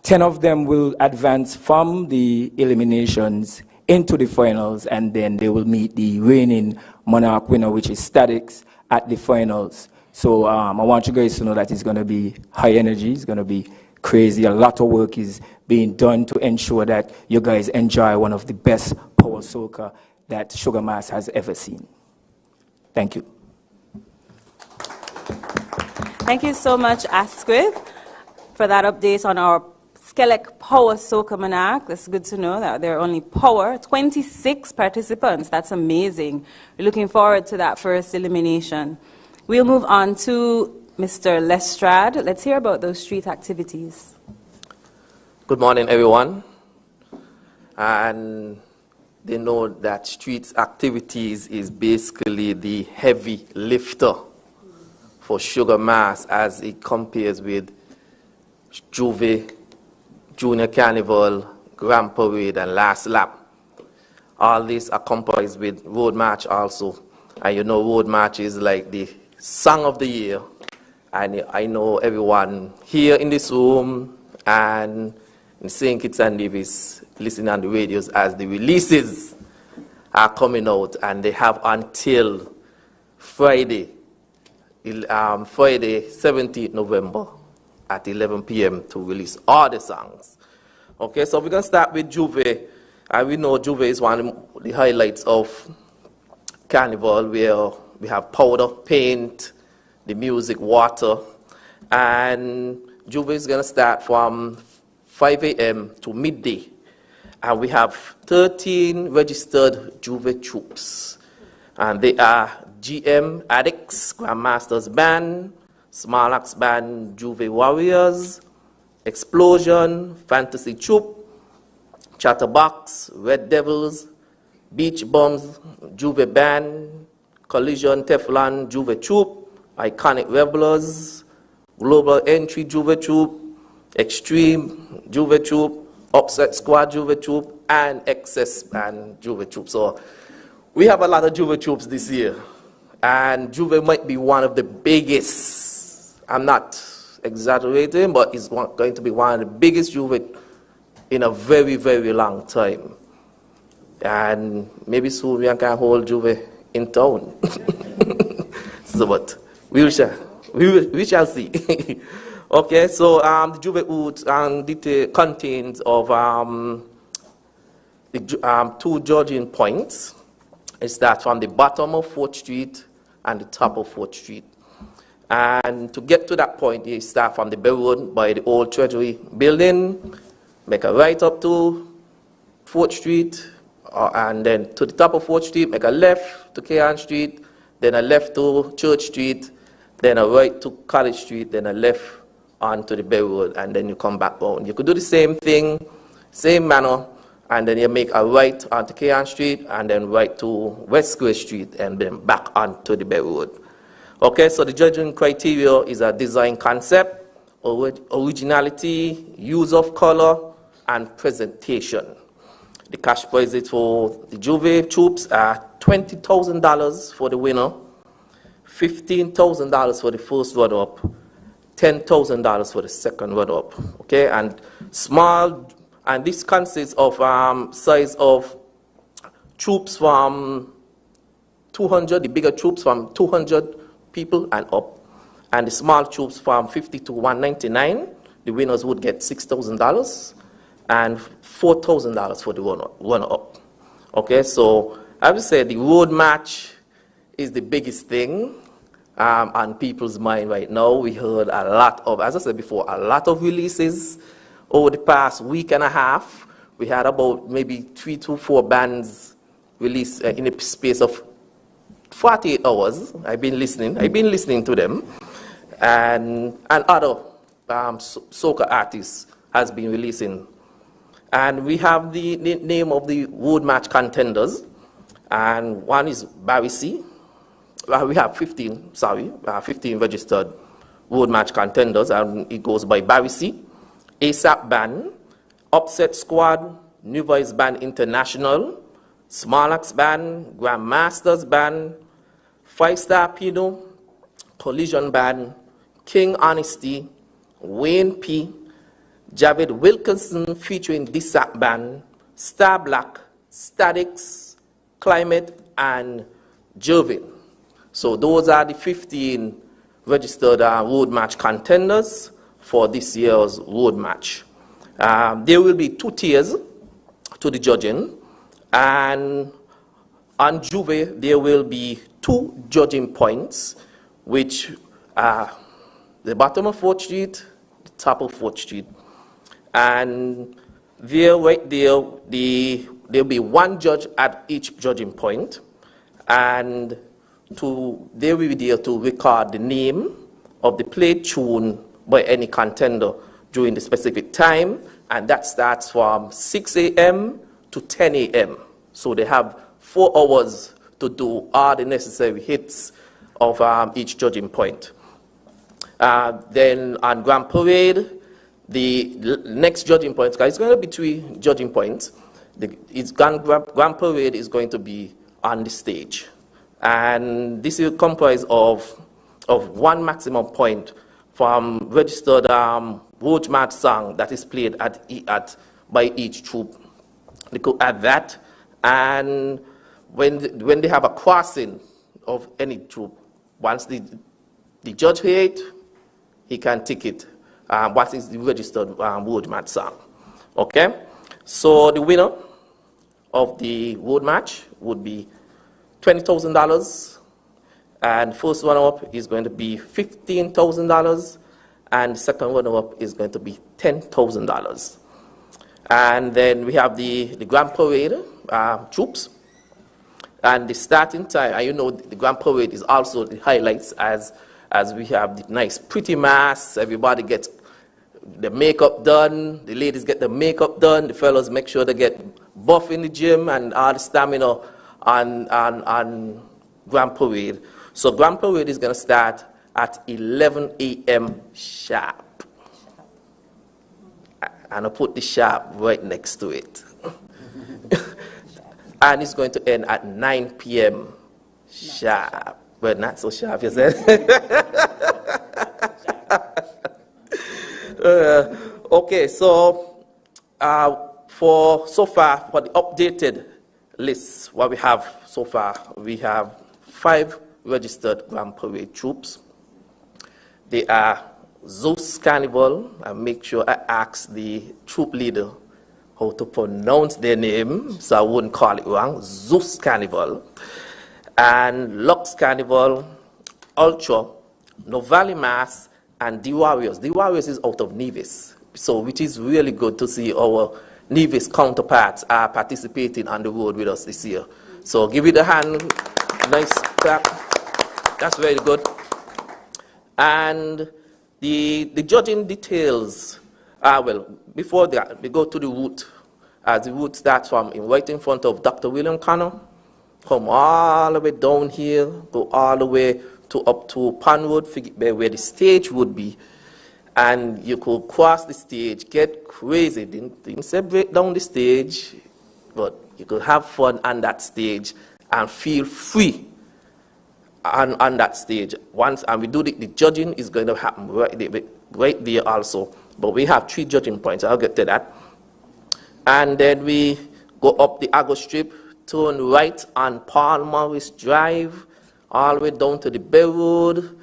10 of them will advance from the eliminations into the finals, and then they will meet the reigning monarch winner, which is Statics, at the finals. So I want you guys to know that it's going to be high energy. It's going to be crazy. A lot of work is being done to ensure that you guys enjoy one of the best power soca that Sugar Mass has ever seen. Thank you. Thank you so much, Asquith, for that update on our Skelec Power Soca Monarch. That's good to know that there are only 26 participants. That's amazing. We're looking forward to that first elimination. We'll move on to Mr. Lestrade. Let's hear about those street activities. Good morning, everyone. And they know that street activities is basically the heavy lifter for Sugar Mass as it compares with Juve, Junior Carnival, Grand Parade, and Last Lap. All this accompanied with Road March also. And you know Road March is like the song of the year. And I know everyone here in this room and in St. Kitts and Nevis listening on the radios as the releases are coming out, and they have until Friday, 17th November at 11 p.m. to release all the songs. Okay, so we're going to start with Juve. And we know Juve is one of the highlights of Carnival, where we have powder, paint, the music, water. And Juve is going to start from 5 a.m. to midday. And we have 13 registered Juve troops. And they are GM Addicts, Grandmasters Band, Small Axe Band, Juve Warriors, Explosion, Fantasy Troop, Chatterbox, Red Devils, Beach Bums, Juve Band, Collision Teflon, Juve Troop, Iconic Revelers, Global Entry Juve Troop, Extreme Juve Troop, Upset Squad Juve Troop, and Excess Band Juve Troop. So we have a lot of Juve troops this year. And Juve might be one of the biggest. I'm not exaggerating, but it's going to be one of the biggest Juve in a very, very long time. And maybe soon we can hold Juve in town. So, but we shall see. Okay, so the Juve Oud contains of two judging points. It starts from the bottom of 4th Street and the top of 4th Street. And to get to that point, you start from the Bay Road by the old Treasury building, make a right up to 4th Street, and then to the top of 4th Street, make a left to Kean Street, then a left to Church Street, then a right to College Street, then a left onto the Bay Road, and then you come back down. You could do the same thing, same manner, and then you make a right onto Kean Street, and then right to West Square Street, and then back onto the Bay Road. Okay, so the judging criteria is a design concept, originality, use of color, and presentation. The cash prizes for the Juve troops are $20,000 for the winner, $15,000 for the first runner-up, $10,000 for the second runner-up. Okay, and this consists of size of troops from 200, the bigger troops from 200 people and up, and the small troops from 50 to 199. The winners would get $6,000 and $4,000 for the runner-up. Okay, so I would say the road match is the biggest thing on people's mind right now. We heard a lot of, as I said before, a lot of releases over the past week and a half. We had about maybe 3 to 4 bands released in a space of 48 hours. I've been listening to them, and other soca artists has been releasing. And we have the name of the road match contenders, and one is Barry C. We have 15 registered road match contenders, and it goes by Barry C, ASAP Band, Upset Squad, New Voice Band International, Smarlax Band, Grandmasters Band, 5-Star Pino, Collision Band, King Honesty, Wayne P, Javid Wilkinson featuring Dissap Band, Star Black, Statics, Climate, and Jervin. So those are the 15 registered road match contenders for this year's road match. There will be 2 tiers to the judging, and on Juve there will be 2 judging points, which are the bottom of 4th Street, the top of 4th Street. And there'll be 1 judge at each judging point, and they will be there to record the name of the played tune by any contender during the specific time, and that starts from 6 a.m. to 10 a.m. So they have 4 hours to do all the necessary hits of each judging point. Then on Grand Parade, the next judging point, because it's going to be 3 judging points, Grand Parade is going to be on the stage. And this will comprise of 1 maximum point from registered road match song that is played by each troop. They could add that, and when they have a crossing of any troop, once the judge hear it, he can tick it. What is the registered road match song? Okay, so the winner of the road match would be $20,000, and first runner-up is going to be $15,000, and second runner-up is going to be $10,000. And then we have the Grand Parade troops, and the starting time. And you know, the Grand Parade is also the highlights, as we have the nice pretty masks. Everybody gets the makeup done. The ladies get the makeup done. The fellas make sure they get buff in the gym and all the stamina on Grand Parade. So Grand Parade is going to start at 11 a.m. sharp. And I put the sharp right next to it. And it's going to end at 9 p.m. sharp. But not so sharp, you said? Okay, so for the updated list, what we have so far, we have 5 registered Grand Parade troops. They are Zeus Carnival, and make sure I ask the troop leader how to pronounce their name, so I wouldn't call it wrong. Zeus Carnival, and Lux Carnival, Ultra, Novali Mass, and The Warriors. The Warriors is out of Nevis, so which is really good to see our Nevis counterparts are participating on the road with us this year. So give it a hand, nice clap. That's very good. And the judging details, well, before that, we go to the route. The route starts from right in front of Dr. William Connor, come all the way down here, go all the way up to Pan Road, where the stage would be. And you could cross the stage, get crazy. Didn't say break down the stage, but you could have fun on that stage and feel free on that stage. Once, and we do the judging is going to happen right there also. But we have 3 judging points. I'll get to that. And then we go up the Agro Strip, turn right on Paul Morris Drive, all the way down to the Bay Road,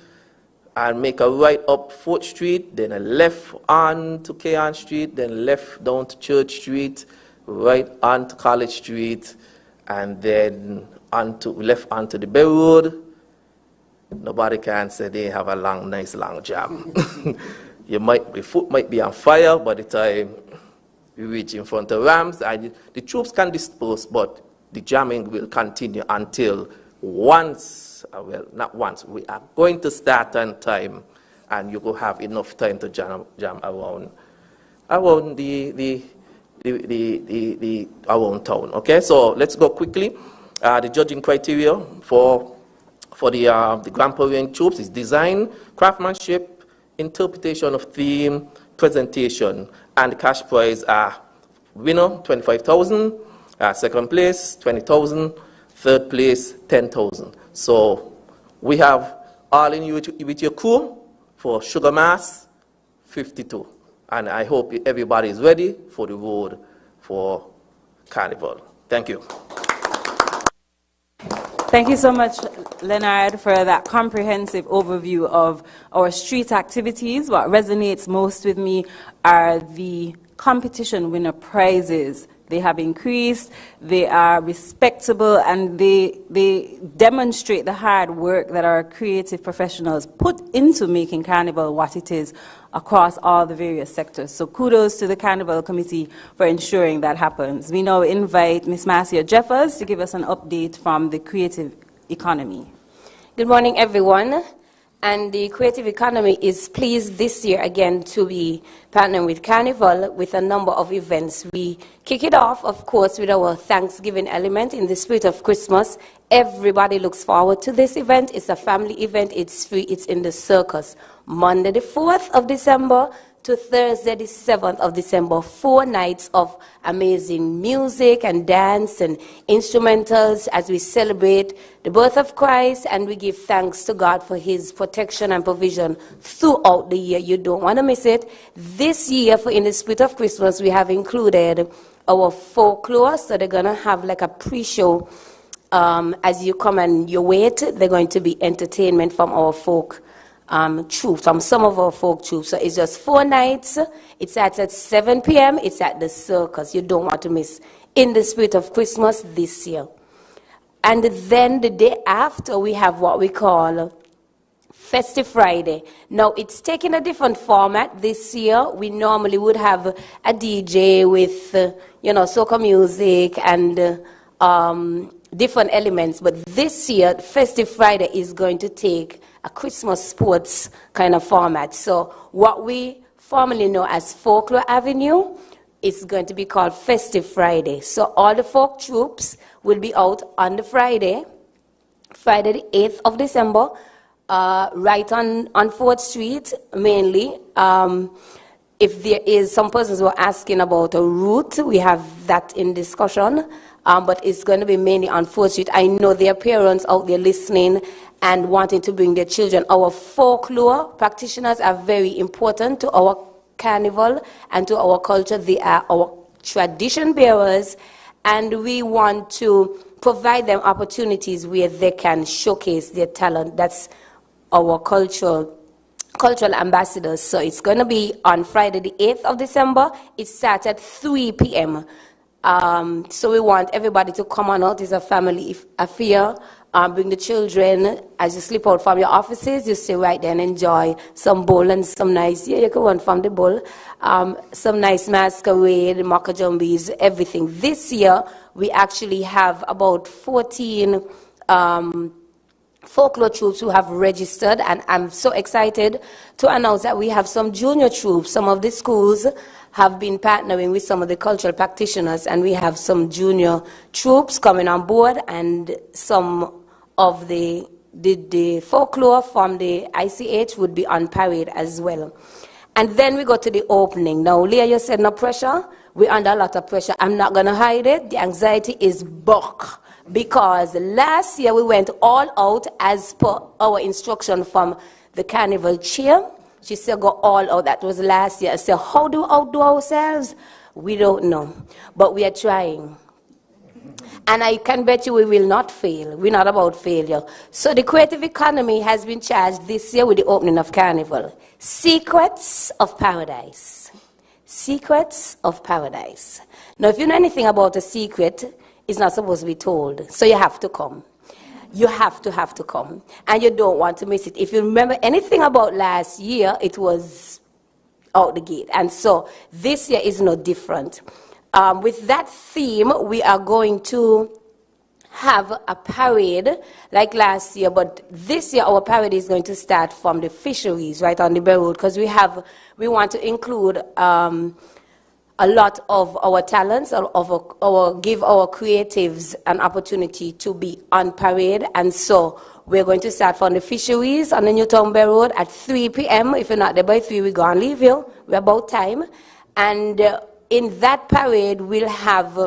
and make a right up 4th Street, then a left on to Kean Street, then left down to Church Street, right on to College Street, and then left onto the Bay Road. Nobody can say they have a nice long jam. Your foot might be on fire by the time you reach in front of Rams, and the troops can disperse, but the jamming will continue until once, well, not once, we are going to start on time, and you will have enough time to jam around around town. Okay, so let's go quickly. The judging criteria for the Grand Parade troops is design, craftsmanship, interpretation of theme, presentation, and the cash prize are winner 25,000, second place 20,000, third place 10,000. So we have all in you with your crew for Sugar Mass 52, and I hope everybody is ready for the road for Carnival. Thank you. Thank you so much, Leonard, for that comprehensive overview of our street activities. What resonates most with me are the competition winner prizes. They have increased, they are respectable, and they demonstrate the hard work that our creative professionals put into making Carnival what it is across all the various sectors. So kudos to the Carnival Committee for ensuring that happens. We now invite Ms. Marcia Jeffers to give us an update from the creative economy. Good morning, everyone. And the creative economy is pleased this year again to be partnering with Carnival with a number of events. We kick it off, of course, with our Thanksgiving element in the spirit of Christmas. Everybody looks forward to this event. It's a family event. It's free. It's in the circus. Monday the 4th of December to Thursday the 7th of December, 4 nights of amazing music and dance and instrumentals as we celebrate the birth of Christ, and we give thanks to God for his protection and provision throughout the year. You don't want to miss it. This year, for In the Spirit of Christmas, we have included our folklore, so they're going to have like a pre-show. As you come and you wait, they're going to be entertainment from our folk troops, from some of our folk troops. So it's just 4 nights. It starts at 7 p.m. It's at the circus. You don't want to miss In the Spirit of Christmas this year. And then the day after, we have what we call Festive Friday. Now, it's taking a different format this year. We normally would have a DJ with, soca music and different elements. But this year, Festive Friday is going to take a Christmas sports kind of format. So what we formerly know as Folklore Avenue is going to be called Festive Friday. So all the folk troops will be out on the Friday the 8th of December, right on 4th Street mainly. If there is, some persons were asking about a route, we have that in discussion, but it's going to be mainly on 4th Street. I know there are parents out there listening and wanting to bring their children. Our folklore practitioners are very important to our carnival and to our culture. They are our tradition bearers, and we want to provide them opportunities where they can showcase their talent. That's our cultural ambassadors. So it's going to be on Friday the 8th of December. It starts at 3 p.m. So we want everybody to come on out. It's a family affair. Bring the children. As you slip out from your offices, you stay right there and enjoy some bowl and some nice, you can run from the bowl, some nice masquerade, mockajumbies, everything. This year, we actually have about 14 folklore troops who have registered, and I'm so excited to announce that we have some junior troops. Some of the schools have been partnering with some of the cultural practitioners, and we have some junior troops coming on board, and some of the folklore from the ICH would be on parade as well. And then we go to the opening. Now, Leah, you said no pressure. We're under a lot of pressure. I'm not going to hide it. The anxiety is buck because last year we went all out as per our instruction from the carnival chair. She said go all out. That was last year. I said, how do we outdo ourselves? We don't know, but we are trying. And I can bet you we will not fail. We're not about failure. So the creative economy has been charged this year with the opening of Carnival. Secrets of Paradise. Secrets of Paradise. Now, if you know anything about a secret, it's not supposed to be told. So you have to come. You have to come. And you don't want to miss it. If you remember anything about last year, it was out the gate. And so this year is no different. With that theme, we are going to have a parade like last year, but this year our parade is going to start from the fisheries right on the Bay Road, because we want to include a lot of our talents, give our creatives an opportunity to be on parade. And so we're going to start from the fisheries on the Newtown Bay Road at 3 p.m. If you're not there by 3, we're going to leave you. We're about time. And in that parade, we'll have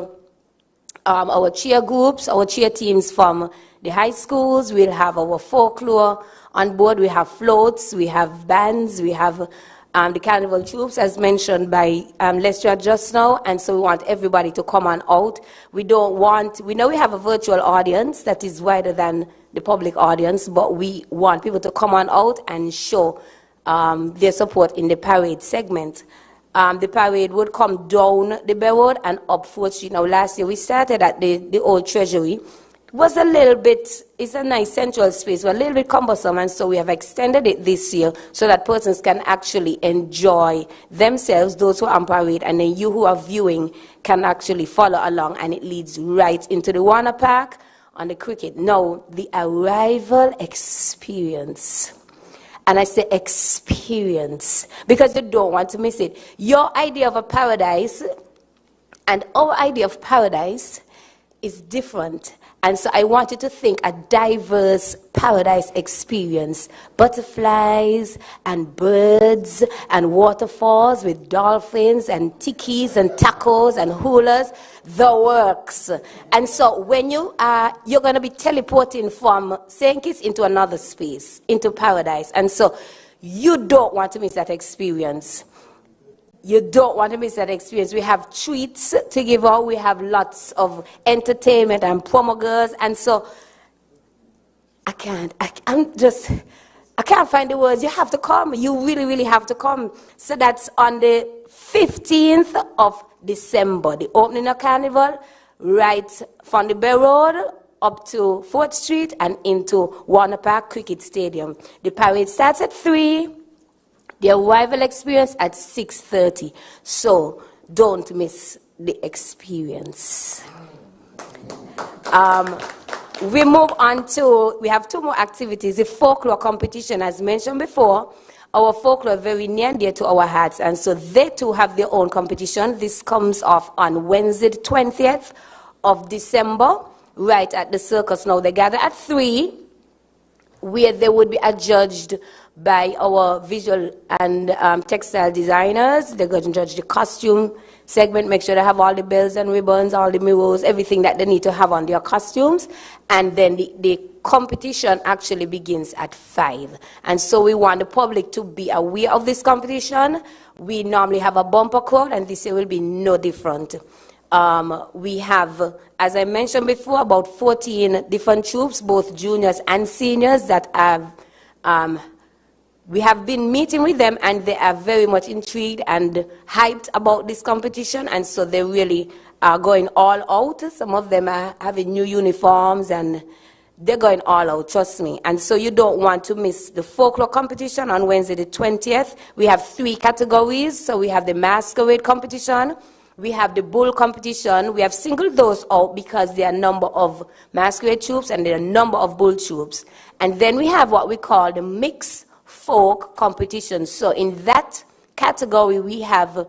our cheer groups, our cheer teams from the high schools. We'll have our folklore on board. We have floats, we have bands, we have the carnival troops, as mentioned by Lester just now. And so we want everybody to come on out. We know we have a virtual audience that is wider than the public audience, but we want people to come on out and show their support in the parade segment. The parade would come down the Bay Road and up 4th Street. Now, last year we started at the old Treasury. It was a little bit, it's a nice central space, but a little bit cumbersome, and so we have extended it this year so that persons can actually enjoy themselves, those who are on parade, and then you who are viewing can actually follow along, and it leads right into the Warner Park on the cricket. Now, the arrival experience. And I say experience, because you don't want to miss it. Your idea of a paradise and our idea of paradise is different. And so I want you to think a diverse paradise experience. Butterflies and birds and waterfalls with dolphins and tikis and tacos and hulas, the works. And so when you're going to be teleporting from St. Kitts into another space, into paradise. And so you don't want to miss that experience. You don't want to miss that experience. We have treats to give out. We have lots of entertainment and promo girls. And so I can't find the words. You have to come. You really, really have to come. So that's on the 15th of December, the opening of Carnival, right from the Bay Road up to 4th Street and into Warner Park Cricket Stadium. The parade starts at 3. The arrival experience at 6:30. So don't miss the experience. We move on to, we have 2 more activities. The folklore competition, as mentioned before. Our folklore are very near and dear to our hearts, and so they too have their own competition. This comes off on Wednesday, the 20th of December, right at the circus. Now they gather at 3, where they would be adjudged by our visual and textile designers. They're going to judge the costume segment, make sure they have all the bells and ribbons, all the mirrors, everything that they need to have on their costumes. And then the competition actually begins at 5. And so we want the public to be aware of this competition. We normally have a bumper crowd, and this year will be no different. We have, as I mentioned before, about 14 different troops, both juniors and seniors, that have we have been meeting with them, and they are very much intrigued and hyped about this competition, and so they really are going all out. Some of them are having new uniforms, and they're going all out, trust me. And so you don't want to miss the folklore competition on Wednesday the 20th. We have 3 categories. So we have the masquerade competition, we have the bull competition. We have singled those out because there are a number of masquerade troops and there are a number of bull troops. And then we have what we call the mixed folk competition. So in that category, we have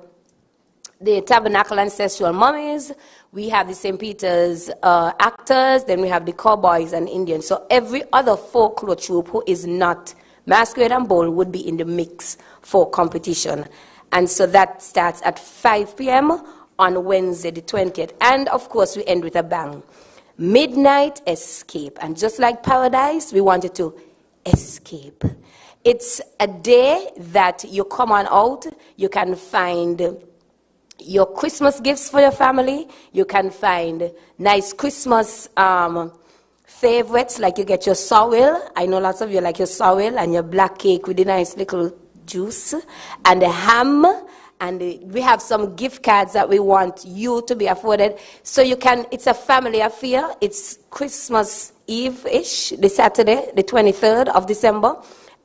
the tabernacle ancestral mummies, we have the St. Peter's actors, then we have the cowboys and Indians. So every other folklore troupe who is not masquerade and bull would be in the mixed folk competition. And so that starts at 5 p.m. on Wednesday the 20th. And of course, we end with a bang. Midnight Escape. And just like Paradise, we wanted to escape. It's a day that you come on out, you can find your Christmas gifts for your family, you can find nice Christmas favorites, like you get your sorrel. I know lots of you like your sorrel and your black cake with the nice little juice and the ham. And we have some gift cards that we want you to be afforded. So you can, it's a family affair. It's Christmas Eve-ish, the Saturday, the 23rd of December.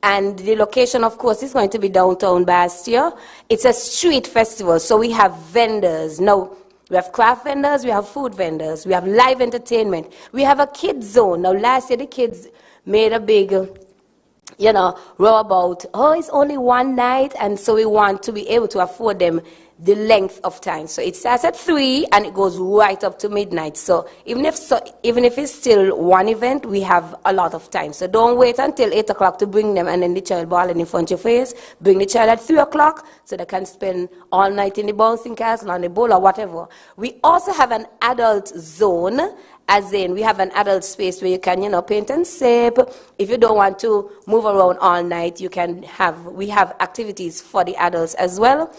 And the location, of course, is going to be downtown Bastia. It's a street festival, so we have vendors. Now, we have craft vendors, we have food vendors, we have live entertainment. We have a kids zone. Now, last year, the kids made a big, row about, it's only one night, and so we want to be able to afford them the length of time. So it starts at 3 and it goes right up to midnight. So even if it's still one event, we have a lot of time. So don't wait until 8 o'clock to bring them and then the child balling in front of your face. Bring the child at 3 o'clock so they can spend all night in the bouncing castle, on the bowl or whatever. We also have an adult zone, as in we have an adult space where you can, paint and sip. If you don't want to move around all night, we have activities for the adults as well.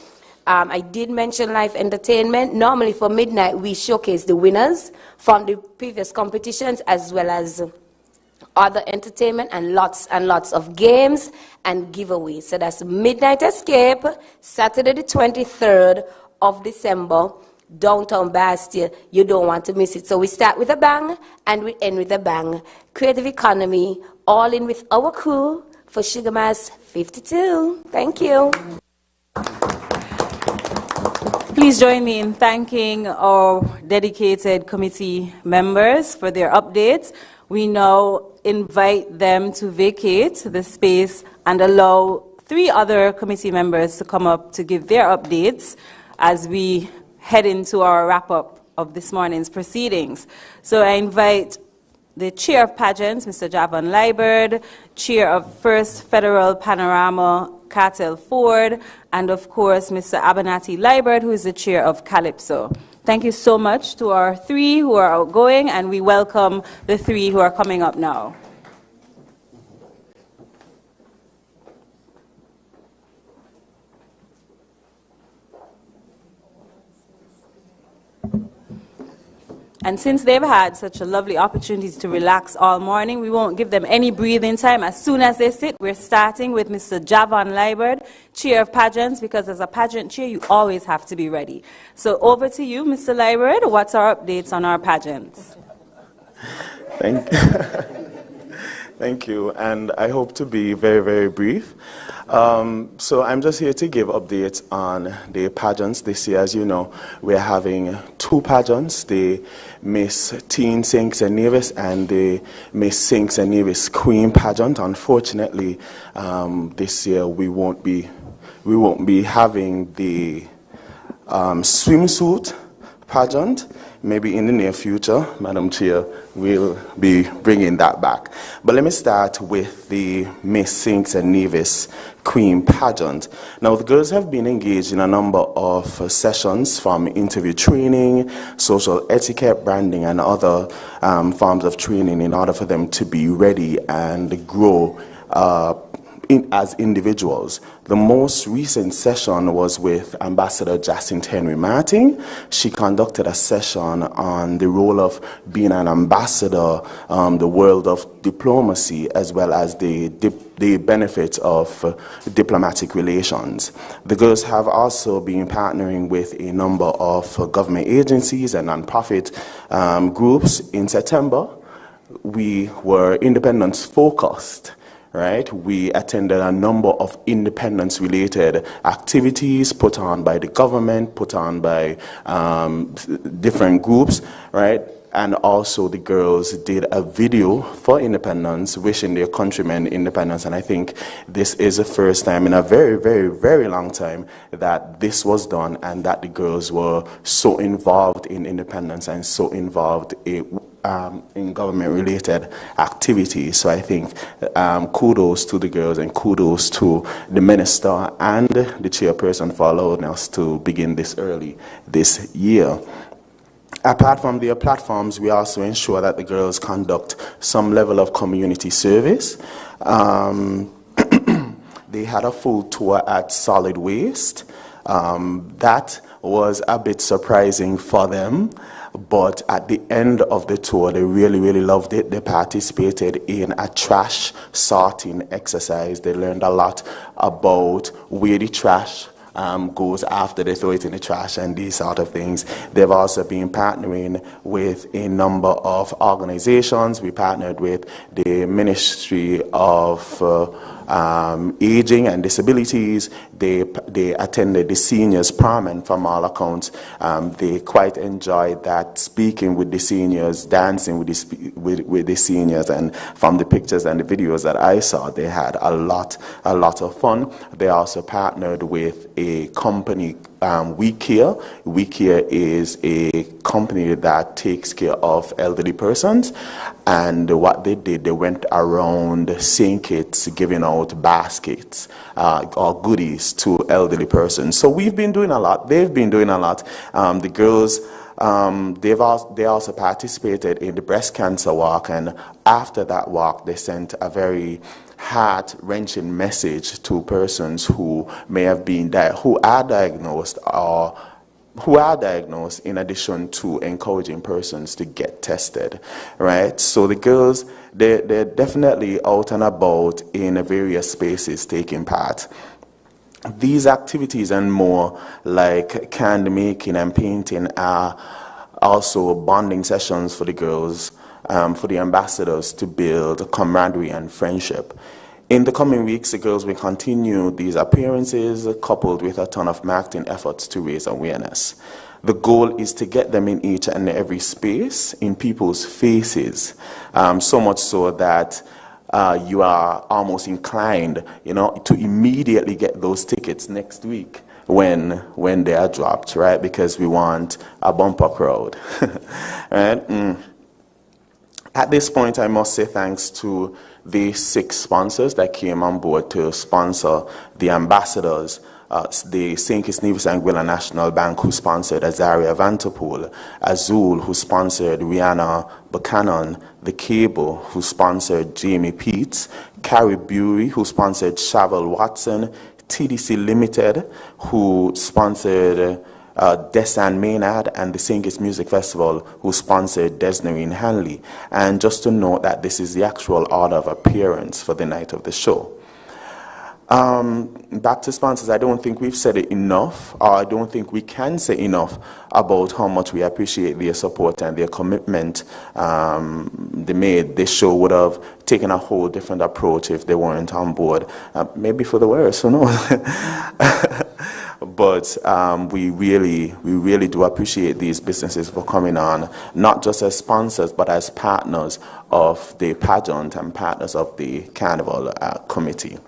I did mention live entertainment. Normally for midnight, we showcase the winners from the previous competitions as well as other entertainment and lots of games and giveaways. So that's Midnight Escape, Saturday the 23rd of December, downtown Bastia. You don't want to miss it. So we start with a bang and we end with a bang. Creative economy, all in with our crew for Sugar Mass 52. Thank you. Please join me in thanking our dedicated committee members for their updates. We now invite them to vacate the space and allow 3 other committee members to come up to give their updates as we head into our wrap-up of this morning's proceedings. So I invite the Chair of Pageant, Mr. Javon Liburd, Chair of First Federal Panorama, Cartel Ford, and of course, Mr. Abernathy Liburd, who is the Chair of Calypso. Thank you so much to our 3 who are outgoing, and we welcome the 3 who are coming up now. And since they've had such a lovely opportunity to relax all morning, we won't give them any breathing time. As soon as they sit, we're starting with Mr. Javon Liburd, Chair of Pageants, because as a pageant chair, you always have to be ready. So over to you, Mr. Liburd. What's our updates on our pageants? Thank you, and I hope to be very, very brief. So I'm just here to give updates on the pageants this year. As you know, we're having 2 pageants, the Miss Teen Sinks and Nevis and the Miss Sinks and Nevis Queen pageant. Unfortunately, this year we won't be having the swimsuit pageant. Maybe in the near future, Madam Chair, we'll be bringing that back. But let me start with the Miss Sinks and Nevis Queen pageant. Now, the girls have been engaged in a number of sessions, from interview training, social etiquette, branding, and other forms of training in order for them to be ready and grow as individuals. The most recent session was with Ambassador Jacinth Henry Martin. She conducted a session on the role of being an ambassador, the world of diplomacy, as well as the benefits of diplomatic relations. The girls have also been partnering with a number of government agencies and nonprofit groups. In September, we were independence focused. Right? We attended a number of independence-related activities put on by the government, put on by different groups, right? And also the girls did a video for independence, wishing their countrymen independence. And I think this is the first time in a very, very, very long time that this was done, and that the girls were so involved in independence and so involved in government-related activities. So I think kudos to the girls and kudos to the minister and the chairperson for allowing us to begin this early this year. Apart from their platforms, we also ensure that the girls conduct some level of community service. They had a food tour at Solid Waste. That was a bit surprising for them, but at the end of the tour, they really, really loved it. They participated in a trash sorting exercise. They learned a lot about where the trash goes after they throw it in the trash and these sort of things. They've also been partnering with a number of organizations. We partnered with the Ministry of Aging and Disabilities. They attended the seniors prom, and from all accounts, they quite enjoyed that, speaking with the seniors, dancing with the seniors, and from the pictures and the videos that I saw, they had a lot of fun. They also partnered with a company, WeCare. WeCare is a company that takes care of elderly persons, and what they did, they went around St. Kitts giving out baskets or goodies to elderly persons. So we've been doing a lot. They've been doing a lot. The girls, they also participated in the breast cancer walk, and after that walk, they sent a very heart-wrenching message to persons who may have been who are diagnosed in addition to encouraging persons to get tested, right? So the girls, they're definitely out and about in various spaces taking part. These activities and more, like candy making and painting, are also bonding sessions for the girls, for the ambassadors, to build camaraderie and friendship. In the coming weeks, the girls will continue these appearances, coupled with a ton of marketing efforts to raise awareness. The goal is to get them in each and every space, in people's faces, so much so that you are almost inclined, to immediately get those tickets next week when they are dropped, right? Because we want a bumper crowd, right? At this point, I must say thanks to the 6 sponsors that came on board to sponsor the ambassadors. The St. Kitts Nevis and Guyana National Bank, who sponsored Azaria Vanterpool, Azul, who sponsored Rihanna Buchanan, The Cable, who sponsored Jamie Peets, Carrie Bury, who sponsored Shavel Watson, TDC Limited, who sponsored Desan Maynard, and the St. Kitts Music Festival, who sponsored Desnerine Hanley. And just to note that this is the actual order of appearance for the night of the show. Back to sponsors, I don't think we've said it enough, or I don't think we can say enough about how much we appreciate their support and their commitment they made. This show would have taken a whole different approach if they weren't on board. Maybe for the worse, who knows? But we really do appreciate these businesses for coming on, not just as sponsors, but as partners of the pageant and partners of the Carnival Committee.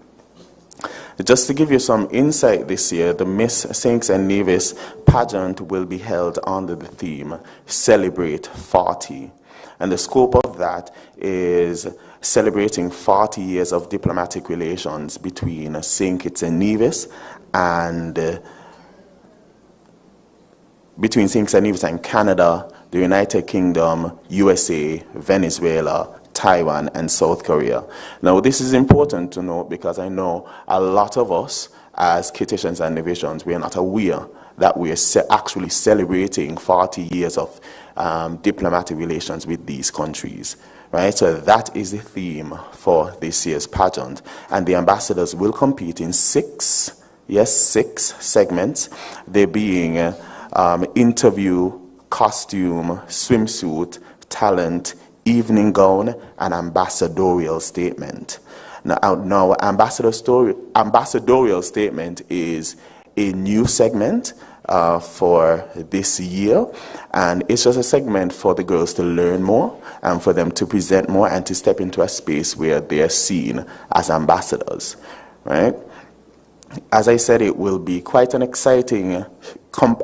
Just to give you some insight this year, the Miss St. Kitts and Nevis pageant will be held under the theme, Celebrate 40. And the scope of that is celebrating 40 years of diplomatic relations between St. Kitts and Nevis and between St. Kitts and Nevis and Canada, the United Kingdom, USA, Venezuela, Taiwan, and South Korea. Now, this is important to note because I know a lot of us as Kittitians and Nevisians, we are not aware that we are actually celebrating 40 years of diplomatic relations with these countries, right? So that is the theme for this year's pageant. And the ambassadors will compete in 6 segments. They being interview, costume, swimsuit, talent, evening gown, and ambassadorial statement. Now ambassadorial statement is a new segment for this year, and it's just a segment for the girls to learn more and for them to present more and to step into a space where they're seen as ambassadors, right? As I said, it will be quite an exciting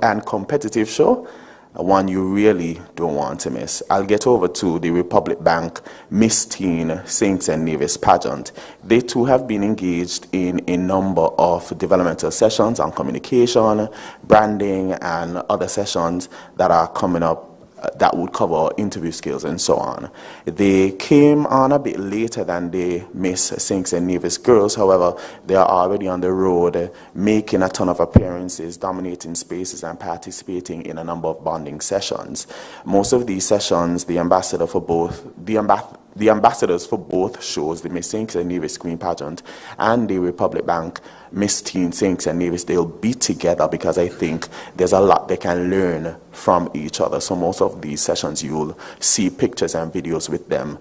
and competitive show, one you really don't want to miss. I'll get over to the Republic Bank Miss Teen St. Kitts and Nevis pageant. They too have been engaged in a number of developmental sessions on communication, branding, and other sessions that are coming up that would cover interview skills and so on. They came on a bit later than the Miss St. Nevis girls. However, they are already on the road, making a ton of appearances, dominating spaces, and participating in a number of bonding sessions. Most of these sessions, the ambassadors for both shows, the Miss St. Nevis Queen Pageant and the Republic Bank Miss Teen St. Nevis, they'll be together because I think there's a lot they can learn from each other. So most of these sessions you'll see pictures and videos with them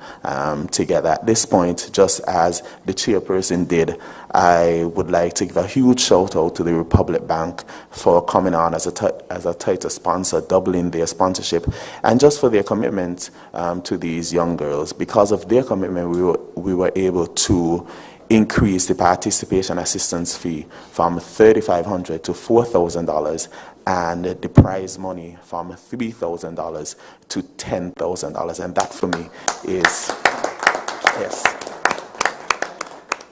together. At this point, just as the chairperson did, I would like to give a huge shout out to the Republic Bank for coming on as a title sponsor, doubling their sponsorship, and just for their commitment to these young girls. Because of their commitment, we were able to increase the participation assistance fee from $3,500 to $4,000 and the prize money from $3,000 to $10,000. And that for me is, yes.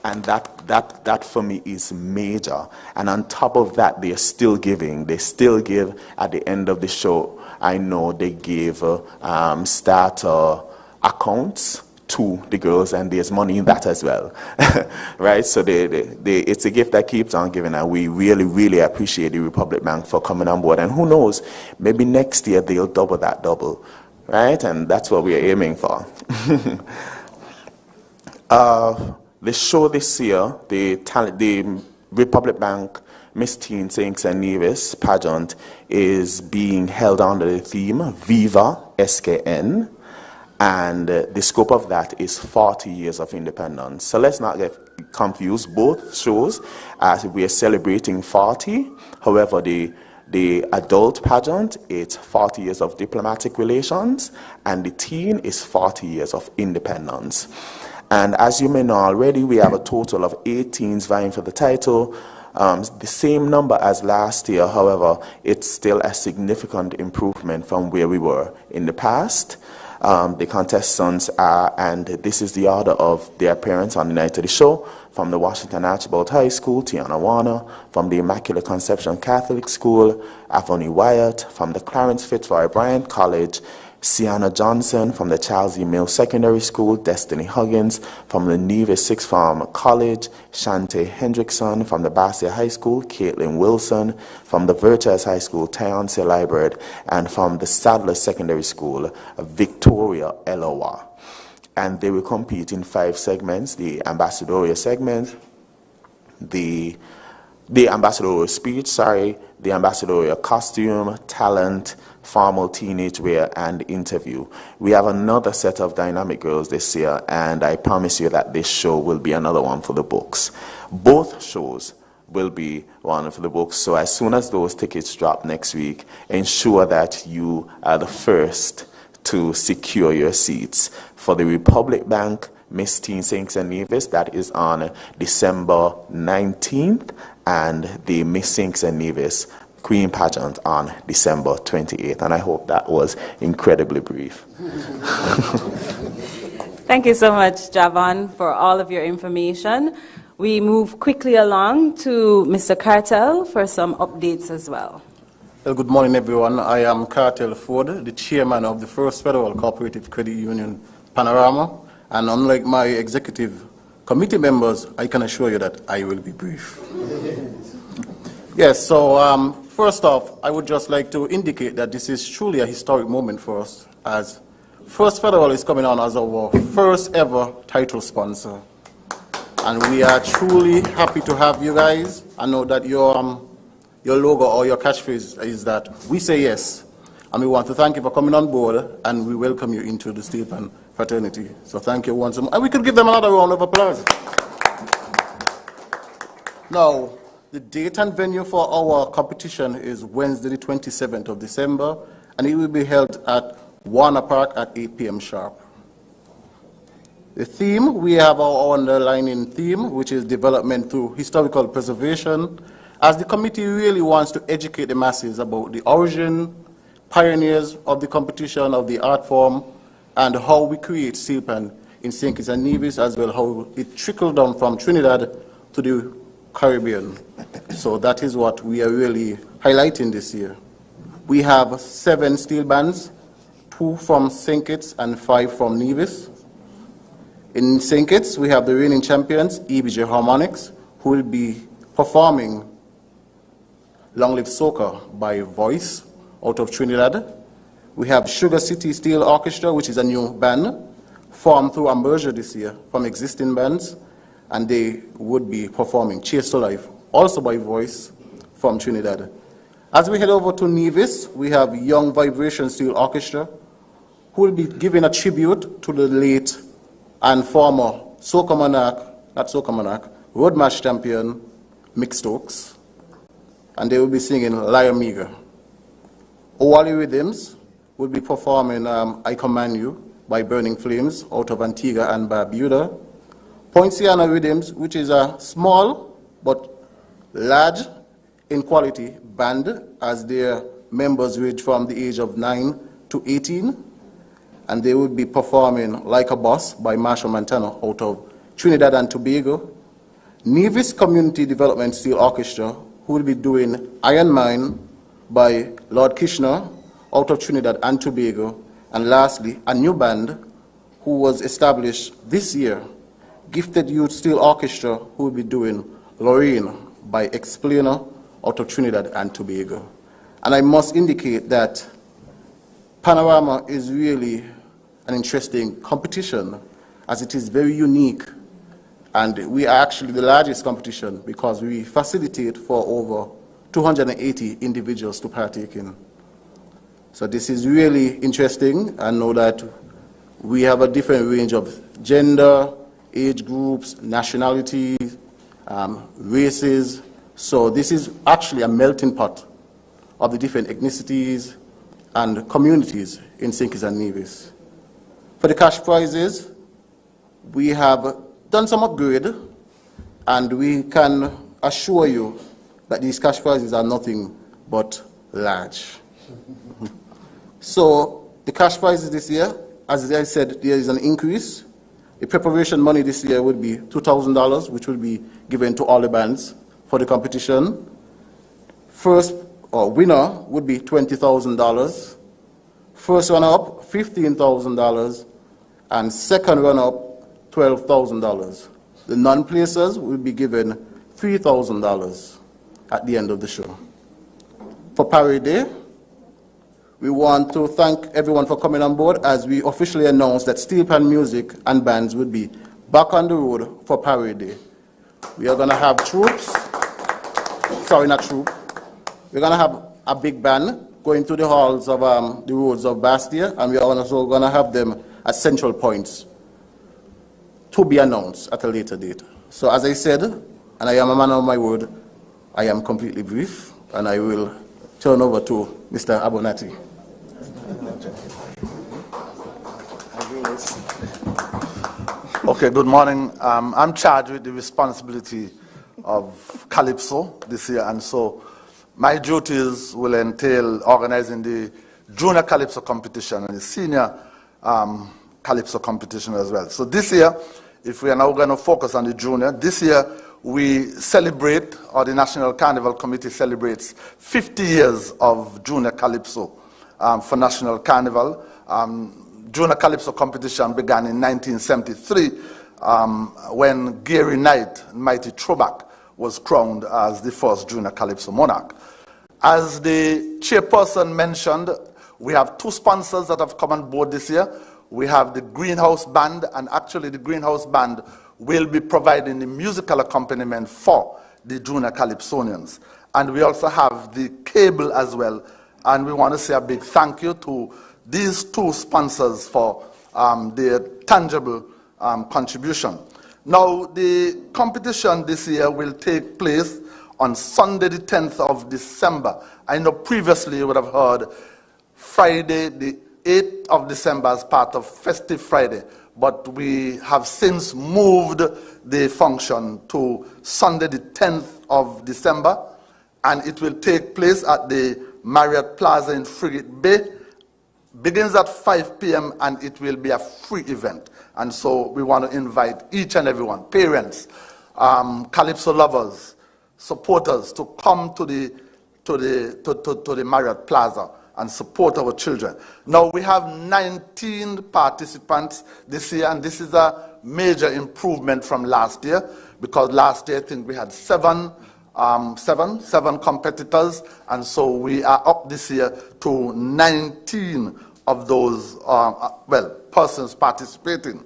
And that for me is major. And on top of that, they're still giving. They still give at the end of the show. I know they gave starter accounts to the girls, and there's money in that as well, right? So it's a gift that keeps on giving, and we really, really appreciate the Republic Bank for coming on board. And who knows, maybe next year they'll double that double, right? And that's what we're aiming for. The show this year, the Republic Bank Miss Teen St. Nevis pageant is being held under the theme Viva SKN. And the scope of that is 40 years of independence. So let's not get confused. Both shows, as we are celebrating 40. However, the adult pageant, it's 40 years of diplomatic relations, and the teen is 40 years of independence. And as you may know already, we have a total of 8 teens vying for the title. The same number as last year. However, it's still a significant improvement from where we were in the past. The contestants are, and this is the order of their appearance on the night of the show: from the Washington Archibald High School, Tiana Warner; from the Immaculate Conception Catholic School, Avoni Wyatt; from the Clarence Fitzroy Bryant College, Sienna Johnson; from the Charles E. Mills Secondary School, Destiny Huggins; from the Nevis Sixth Form College, Shante Hendrickson; from the Basia High School, Caitlin Wilson; from the Virtuous High School, Tyonce Library; and from the Sadler Secondary School, Victoria Elowa. And they will compete in 5 segments: the ambassadorial segment, the ambassadorial speech, the ambassadorial costume, talent, formal teenage wear, and interview. We have another set of dynamic girls this year, and I promise you that this show will be another one for the books. Both shows will be one for the books, so as soon as those tickets drop next week, ensure that you are the first to secure your seats. For the Republic Bank Miss Teen St. Nevis, that is on December 19th, and the Miss St. Nevis Queen Pageant on December 28th. And I hope that was incredibly brief. Thank you so much, Javon, for all of your information. We move quickly along to Mr. Cartel for some updates as well. Well, good morning, everyone. I am Cartel Ford, the chairman of the First Federal Cooperative Credit Union, Panorama. And unlike my executive committee members, I can assure you that I will be brief. Yes, so first off, I would just like to indicate that this is truly a historic moment for us, as First Federal is coming on as our first ever title sponsor. And we are truly happy to have you guys. I know that your logo or your catchphrase is that we say yes. And we want to thank you for coming on board, and we welcome you into the Steel Pan fraternity. So thank you once more. And we could give them another round of applause. Now, the date and venue for our competition is Wednesday, the 27th of December, and it will be held at Warner Park at 8 p.m. sharp. The theme, we have our underlining theme, which is development through historical preservation, as the committee really wants to educate the masses about the origin, pioneers of the competition, of the art form, and how we create Steel Pan in St. Kitts and Nevis, as well how it trickled down from Trinidad to the Caribbean. So that is what we are really highlighting this year. We have 7 steel bands, 2 from St. Kitts and 5 from Nevis. In St. Kitts, we have the reigning champions, EBJ Harmonics, who will be performing Long Live Soca by Voice out of Trinidad. We have Sugar City Steel Orchestra, which is a new band, formed through Ambrosia this year from existing bands, and they would be performing Chase to Life, also by Voice from Trinidad. As we head over to Nevis, we have Young Vibration Steel Orchestra, who will be giving a tribute to the late and former Soca Monarch, not Soca Monarch, Road March champion, Mick Stokes, and they will be singing Lyre Meager. Owali Rhythms will be performing I Command You by Burning Flames out of Antigua and Barbuda. Poinciana Rhythms, which is a small but large in quality band, as their members range from the age of 9 to 18, and they will be performing Like a Boss by Marshall Montana out of Trinidad and Tobago. Nevis Community Development Steel Orchestra, who will be doing Iron Mine by Lord Kishner out of Trinidad and Tobago. And lastly, a new band who was established this year, Gifted Youth Steel Orchestra, who will be doing Lorraine by Explainer out of Trinidad and Tobago. And I must indicate that Panorama is really an interesting competition, as it is very unique, and we are actually the largest competition because we facilitate for over 280 individuals to partake in. So this is really interesting. I know that we have a different range of gender, age groups, nationalities, races. So this is actually a melting pot of the different ethnicities and communities in St. Kitts and Nevis. For the cash prizes, we have done some upgrade, and we can assure you that these cash prizes are nothing but large. So the cash prizes this year, as I said, there is an increase. The preparation money this year would be $2,000, which will be given to all the bands for the competition. First winner would be $20,000. First runner-up, $15,000, and second runner-up, $12,000. The non-placers will be given $3,000 at the end of the show. For Parade Day, we want to thank everyone for coming on board as we officially announce that Steel Pan Music and bands will be back on the road for Parade Day. We are going to have troops, sorry, not troop. We're going to have a big band going through the halls of the roads of Bastia, and we are also going to have them at central points to be announced at a later date. So as I said, and I am a man of my word, I am completely brief, and I will turn over to Mr. Abonati. Okay, good morning. I'm charged with the responsibility of Calypso this year, and so my duties will entail organizing the Junior Calypso competition and the Senior Calypso competition as well. So this year, if we are now going to focus on the Junior, this year we celebrate, or the National Carnival Committee celebrates 50 years of Junior Calypso for National Carnival. Junior Calypso competition began in 1973 when Gary Knight, Mighty Throwback, was crowned as the first Junior Calypso monarch. As the chairperson mentioned, we have 2 sponsors that have come on board this year. We have the Greenhouse Band, and actually the Greenhouse Band will be providing the musical accompaniment for the Junior Calypsonians. And we also have the cable as well, and we want to say a big thank you to these 2 sponsors for their tangible contribution. Now, the competition this year will take place on Sunday the 10th of December. I know previously you would have heard Friday the 8th of December as part of Festive Friday, but we have since moved the function to Sunday the 10th of December, and it will take place at the Marriott Plaza in Frigate Bay. Begins at 5 p.m. and it will be a free event. And so we want to invite each and everyone, parents, Calypso lovers, supporters, to come to the Marriott Plaza and support our children. Now we have 19 participants this year, and this is a major improvement from last year, because last year I think we had seven competitors, and so we are up this year to 19 of those persons participating.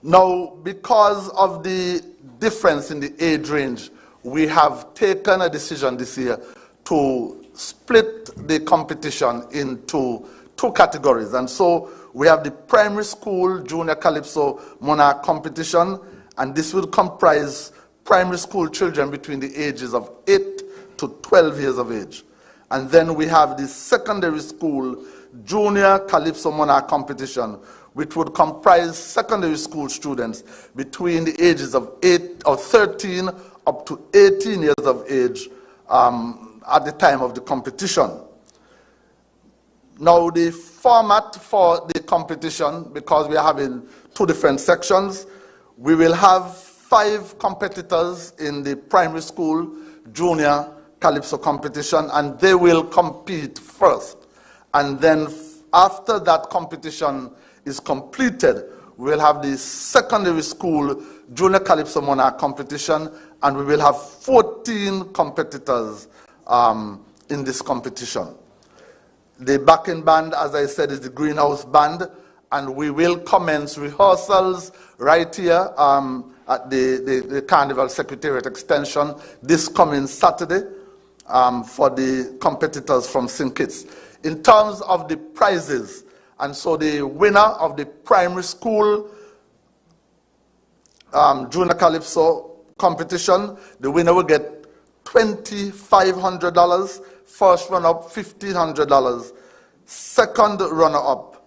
Now, because of the difference in the age range, we have taken a decision this year to split the competition into two categories. And so we have the primary school junior Calypso Monarch competition, and this will comprise primary school children between the ages of 8 to 12 years of age. And then we have the secondary school junior Calypso Monarch competition, which would comprise secondary school students between the ages of 13 up to 18 years of age at the time of the competition. Now the format for the competition, because we are having two different sections, we will have 5 competitors in the primary school junior Calypso competition, and they will compete first. And then after that competition is completed, we will have the secondary school junior Calypso Monarch competition, and we will have 14 competitors in this competition. The backing band, as I said, is the Greenhouse Band, and we will commence rehearsals right here at the Carnival Secretariat Extension this coming Saturday for the competitors from St. Kitts. In terms of the prizes, and so the winner of the primary school junior Calypso competition, the winner will get $2,500, first runner-up $1,500, second runner-up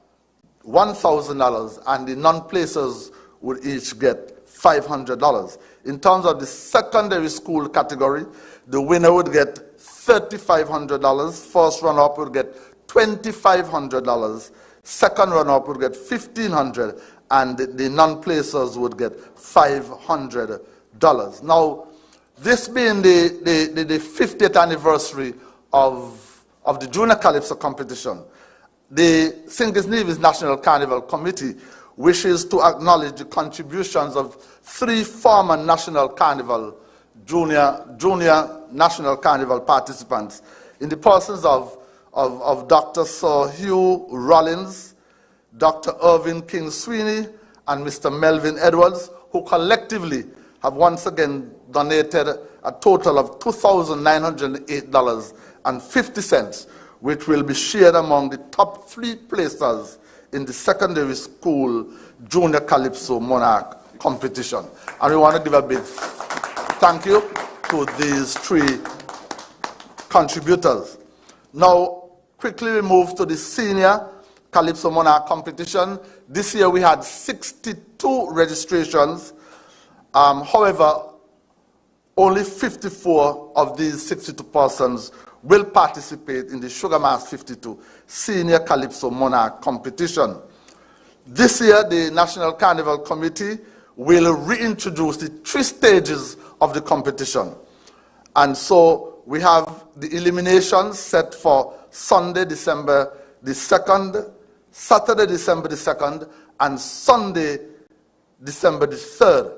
$1,000, and the non-placers would each get $500. In terms of the secondary school category, the winner would get $3,500, first runner-up would get $2,500, second runner-up would get $1,500, and the non-placers would get $500. Now, this being the 50th anniversary of the Junior Calypso competition, the St. Kitts Nevis National Carnival Committee wishes to acknowledge the contributions of 3 former National Carnival, junior National Carnival participants, in the persons of Dr. Sir Hugh Rollins, Dr. Irvin King Sweeney, and Mr. Melvin Edwards, who collectively have once again donated a total of $2,908.50, which will be shared among the top 3 placers in the secondary school junior Calypso Monarch competition. And we want to give a big thank you to these 3 contributors. Now, quickly we move to the senior Calypso Monarch competition. This year we had 62 registrations. However, only 54 of these 62 persons will participate in the Sugar Mass 52 Senior Calypso Monarch competition. This year, the National Carnival Committee will reintroduce the 3 stages of the competition. And so we have the eliminations set for Sunday, December the 2nd, Saturday, December the 2nd, and Sunday, December the 3rd.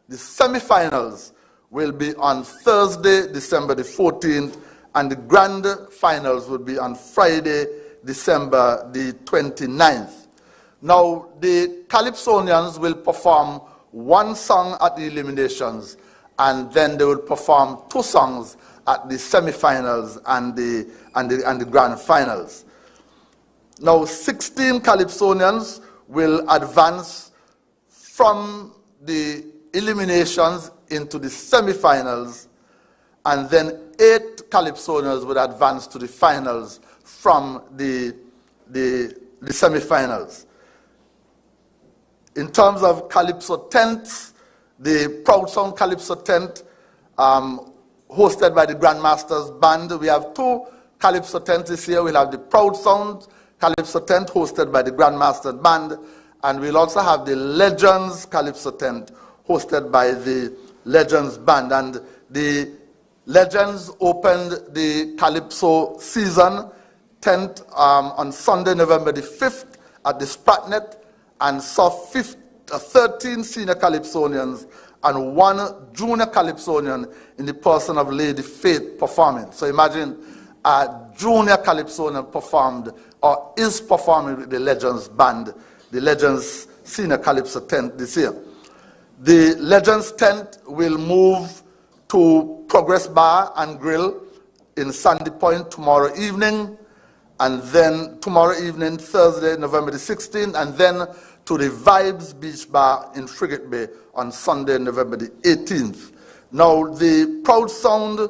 The semifinals will be on Thursday, December the 14th, and the grand finals will be on Friday, December the 29th. Now, the Calypsonians will perform 1 song at the eliminations, and then they will perform 2 songs at the semifinals and the grand finals. Now, 16 Calypsonians will advance from the eliminations into the semifinals, and then 8 Calypsonians will advance to the finals from the semifinals. In terms of Calypso tents, the Proud Sound Calypso tent, hosted by the Grandmasters Band, we have 2 Calypso tents this year. We'll have the Proud Sound Calypso tent hosted by the Grandmasters Band, and we'll also have the Legends Calypso tent hosted by the Legends Band. And the Legends opened the Calypso season tent on Sunday, November the 5th at the Spratnet, and saw 13 senior Calypsonians and 1 junior Calypsonian in the person of Lady Faith performing. So imagine a junior Calypsonian performed or is performing with the Legends Band, the Legends Senior Calypso tent this year. The Legends tent will move to Progress Bar and Grill in Sandy Point tomorrow evening, and then tomorrow evening, Thursday, November the 16th, and then to the Vibes Beach Bar in Frigate Bay on Sunday, November the 18th. Now, the Proud Sound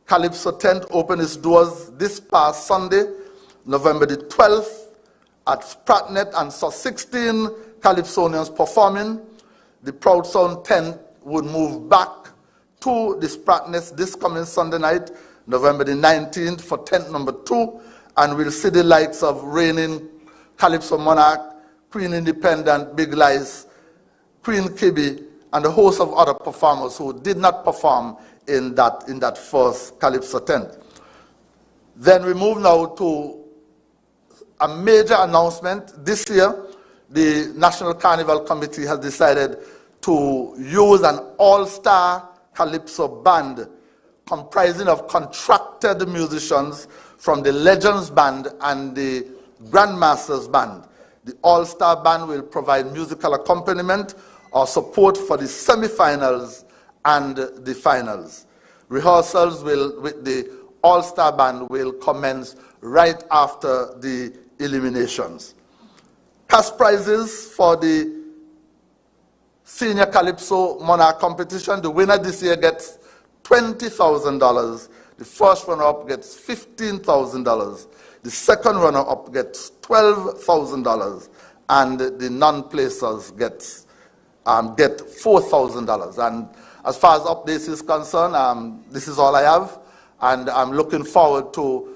Calypso tent opened its doors this past Sunday, November the 12th, at Spratnet, and saw 16 Calypsonians performing. The Proud Sound tent would move back to the Spratnet this coming Sunday night, November the 19th, for tent number 2, and we'll see the likes of reigning Calypso Monarch, Queen Independent, Big Lies, Queen Kibby, and a host of other performers who did not perform in that first Calypso tent. Then we move now to a major announcement. This year, the National Carnival Committee has decided to use an all-star Calypso band comprising of contracted musicians from the Legends Band and the Grandmasters Band. The all-star band will provide musical accompaniment or support for the semi-finals and the finals. Rehearsals with the all-star band will commence right after the eliminations. Cash prizes for the Senior Calypso Monarch competition. The winner this year gets $20,000. The first runner-up gets $15,000. The second runner-up gets $12,000. And the non-placers get $4,000. And as far as updates is concerned, this is all I have. And I'm looking forward to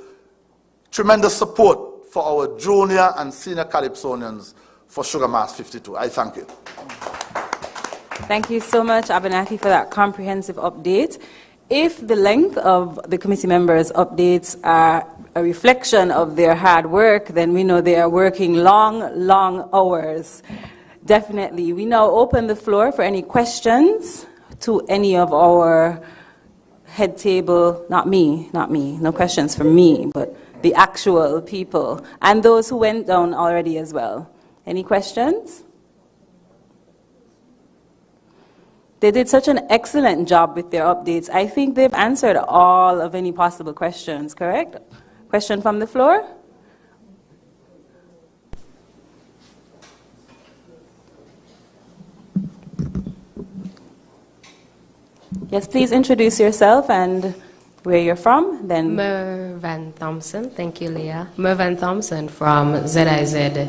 tremendous support for our junior and senior Calypsonians for Sugar Mass 52. I thank you. Thank you so much, Abenaki, for that comprehensive update. If the length of the committee members' updates are a reflection of their hard work, then we know they are working long hours. Definitely. We now open the floor for any questions to any of our head table, not me, no questions from me, but the actual people, and those who went down already as well. Any questions? They did such an excellent job with their updates. I think they've answered all of any possible questions, correct? Question from the floor? Yes, please introduce yourself and where you're from, then. Mervan Thompson, thank you, Leah. Mervan Thompson from ZIZ,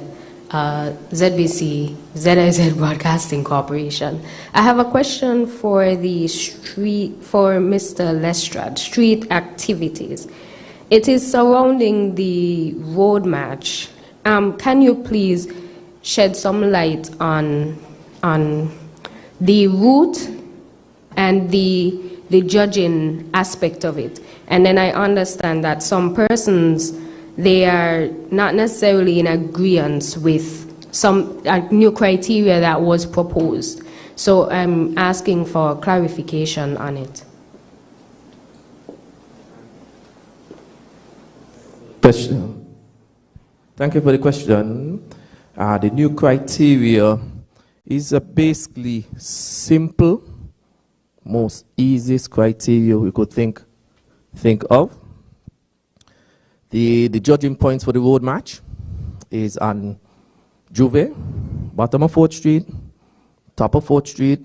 ZIZ Broadcasting Corporation. I have a question for the for Mr. Lestrade, street activities. It is surrounding the road match. Can you please shed some light on the route and the judging aspect of it? And then I understand that some persons, they are not necessarily in agreement with some new criteria that was proposed. So I'm asking for clarification on it. Question. Thank you for the question. The new criteria is basically simple, most easiest criteria we could think of. The judging points for the road match is on Juve, bottom of 4th Street, top of 4th Street.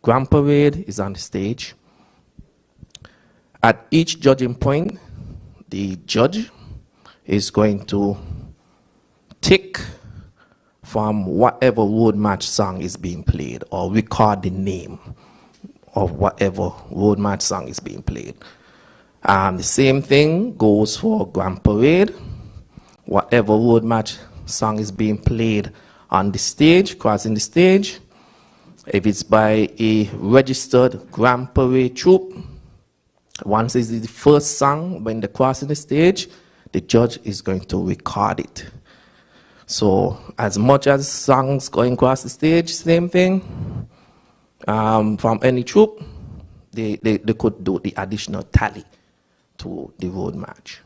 Grand Parade is on the stage. At each judging point, the judge is going to tick from whatever road match song is being played, or record the name of whatever road match song is being played. The same thing goes for Grand Parade. Whatever road match song is being played on the stage, crossing the stage, if it's by a registered Grand Parade troupe, once it's the first song when they're crossing the stage, the judge is going to record it. So as much as songs going across the stage, same thing, from any troupe, they could do the additional tally to the road march.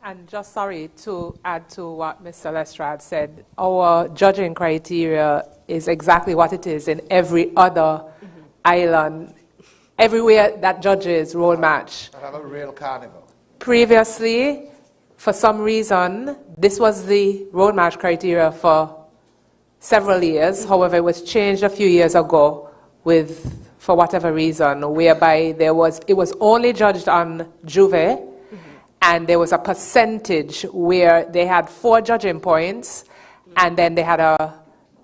And just sorry to add to what Mr. Lestrade said, our judging criteria is exactly what it is in every other island, everywhere that judges road march. I have a real carnival. Previously, for some reason, this was the road march criteria for several years. However, it was changed a few years ago for whatever reason, whereby it was only judged on Juve, and there was a percentage where they had 4 judging points, and then they had a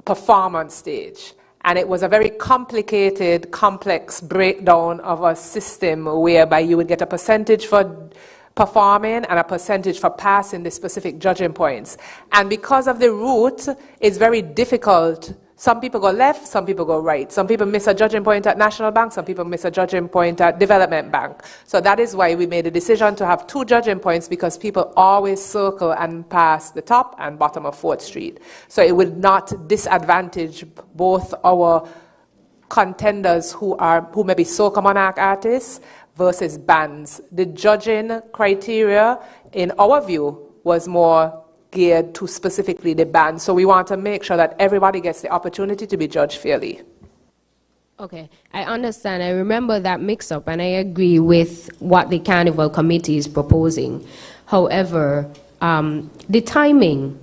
performance stage. And it was a very complicated, complex breakdown of a system whereby you would get a percentage for performing and a percentage for passing the specific judging points. And because of the route, it's very difficult. Some people go left, some people go right. Some people miss a judging point at National Bank, some people miss a judging point at Development Bank. So that is why we made a decision to have 2 judging points, because people always circle and pass the top and bottom of 4th Street. So it would not disadvantage both our contenders who may be soca monarch artists versus bands. The judging criteria, in our view, was more geared to specifically the band. So we want to make sure that everybody gets the opportunity to be judged fairly. Okay, I understand. I remember that mix-up, and I agree with what the Carnival Committee is proposing. However, the timing,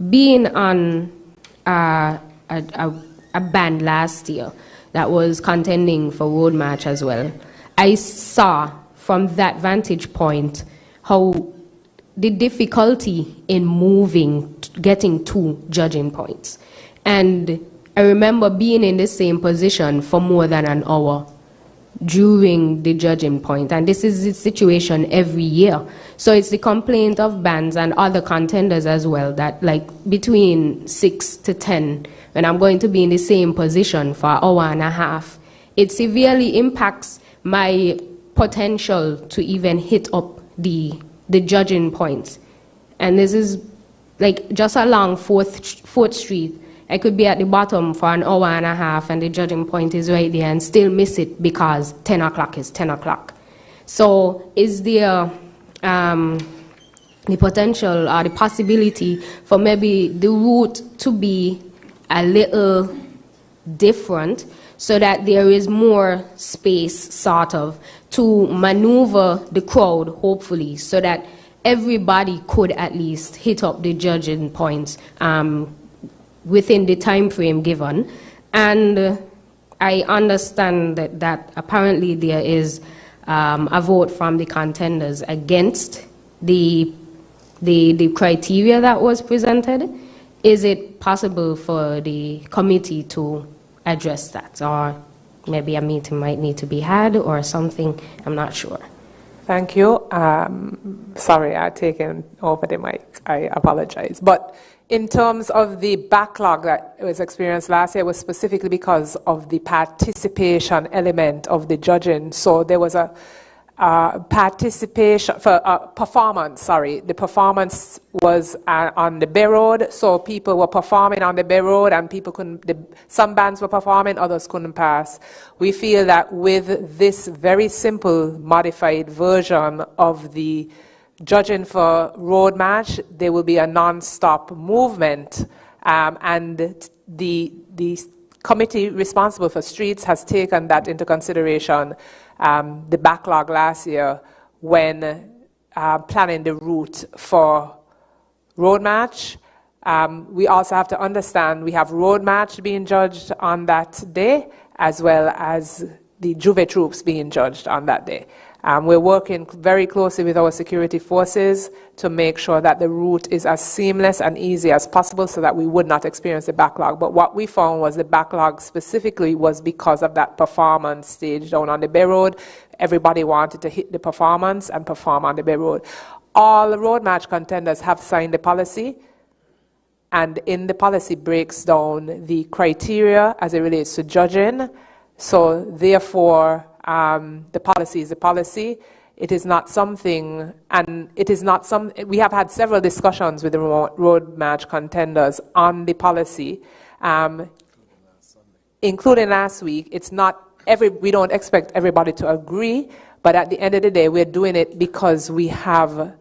being on a band last year that was contending for Road March as well, I saw from that vantage point how the difficulty in getting 2 judging points. And I remember being in the same position for more than an hour during the judging point. And this is the situation every year. So it's the complaint of bands and other contenders as well that, like, between 6 to 10, when I'm going to be in the same position for an hour and a half, it severely impacts my potential to even hit up the judging points. And this is like just along 4th Street. I could be at the bottom for an hour and a half and the judging point is right there and still miss it because 10 o'clock is 10 o'clock. So is there the potential or the possibility for maybe the route to be a little different so that there is more space sort of to maneuver the crowd, hopefully, so that everybody could at least hit up the judging points within the time frame given. And I understand that apparently there is a vote from the contenders against the criteria that was presented. Is it possible for the committee to address that, or maybe a meeting might need to be had or something? I'm not sure. Thank you. Sorry, I've taken over the mic. I apologize. But in terms of the backlog that was experienced last year, was specifically because of the participation element of the judging. So there was a participation for performance. Sorry, the performance was on the Bay Road, so people were performing on the Bay Road, and people couldn't. Some bands were performing, others couldn't pass. We feel that with this very simple modified version of the judging for Road March, there will be a non-stop movement, and the committee responsible for streets has taken that into consideration. The backlog last year when planning the route for Road March. We also have to understand we have Road March being judged on that day, as well as the Juve troops being judged on that day. We're working very closely with our security forces to make sure that the route is as seamless and easy as possible so that we would not experience the backlog. But what we found was the backlog specifically was because of that performance stage down on the Bay Road. Everybody wanted to hit the performance and perform on the Bay Road. All Road March contenders have signed the policy, and in the policy breaks down the criteria as it relates to judging. So therefore, the policy is a policy. It is not something, and it is not some. We have had several discussions with the road march contenders on the policy, including last week. It's not we don't expect everybody to agree, but at the end of the day, we're doing it because we have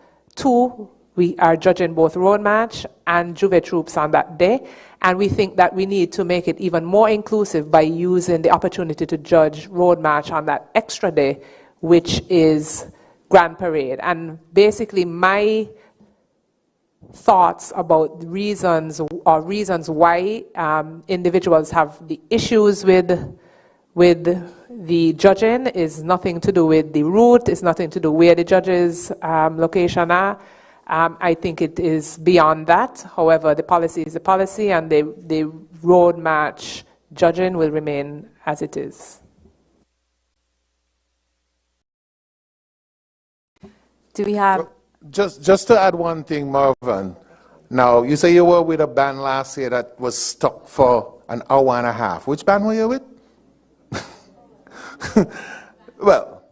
we are judging both road march and Juve troops on that day, and we think that we need to make it even more inclusive by using the opportunity to judge road march on that extra day, which is Grand Parade. And basically my thoughts about reasons why individuals have the issues with the judging is nothing to do with the route, it's nothing to do where the judges' location are. I think it is beyond that. However, the policy is the policy, and the road march judging will remain as it is. Do we have... Just to add one thing, Marvin. Now, you say you were with a band last year that was stuck for an hour and a half. Which band were you with? Well,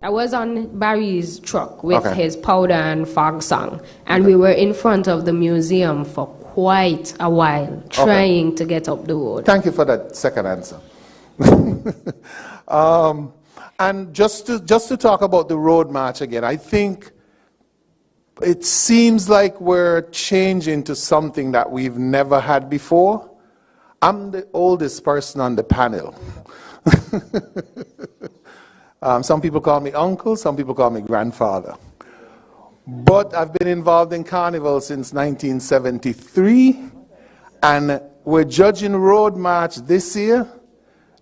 I was on Barry's truck with his powder and fog song, and we were in front of the museum for quite a while, trying to get up the road. Thank you for that second answer. And just to talk about the road march again, I think it seems like we're changing to something that we've never had before. I'm the oldest person on the panel. Some people call me uncle, some people call me grandfather. But I've been involved in Carnival since 1973, and we're judging Road March this year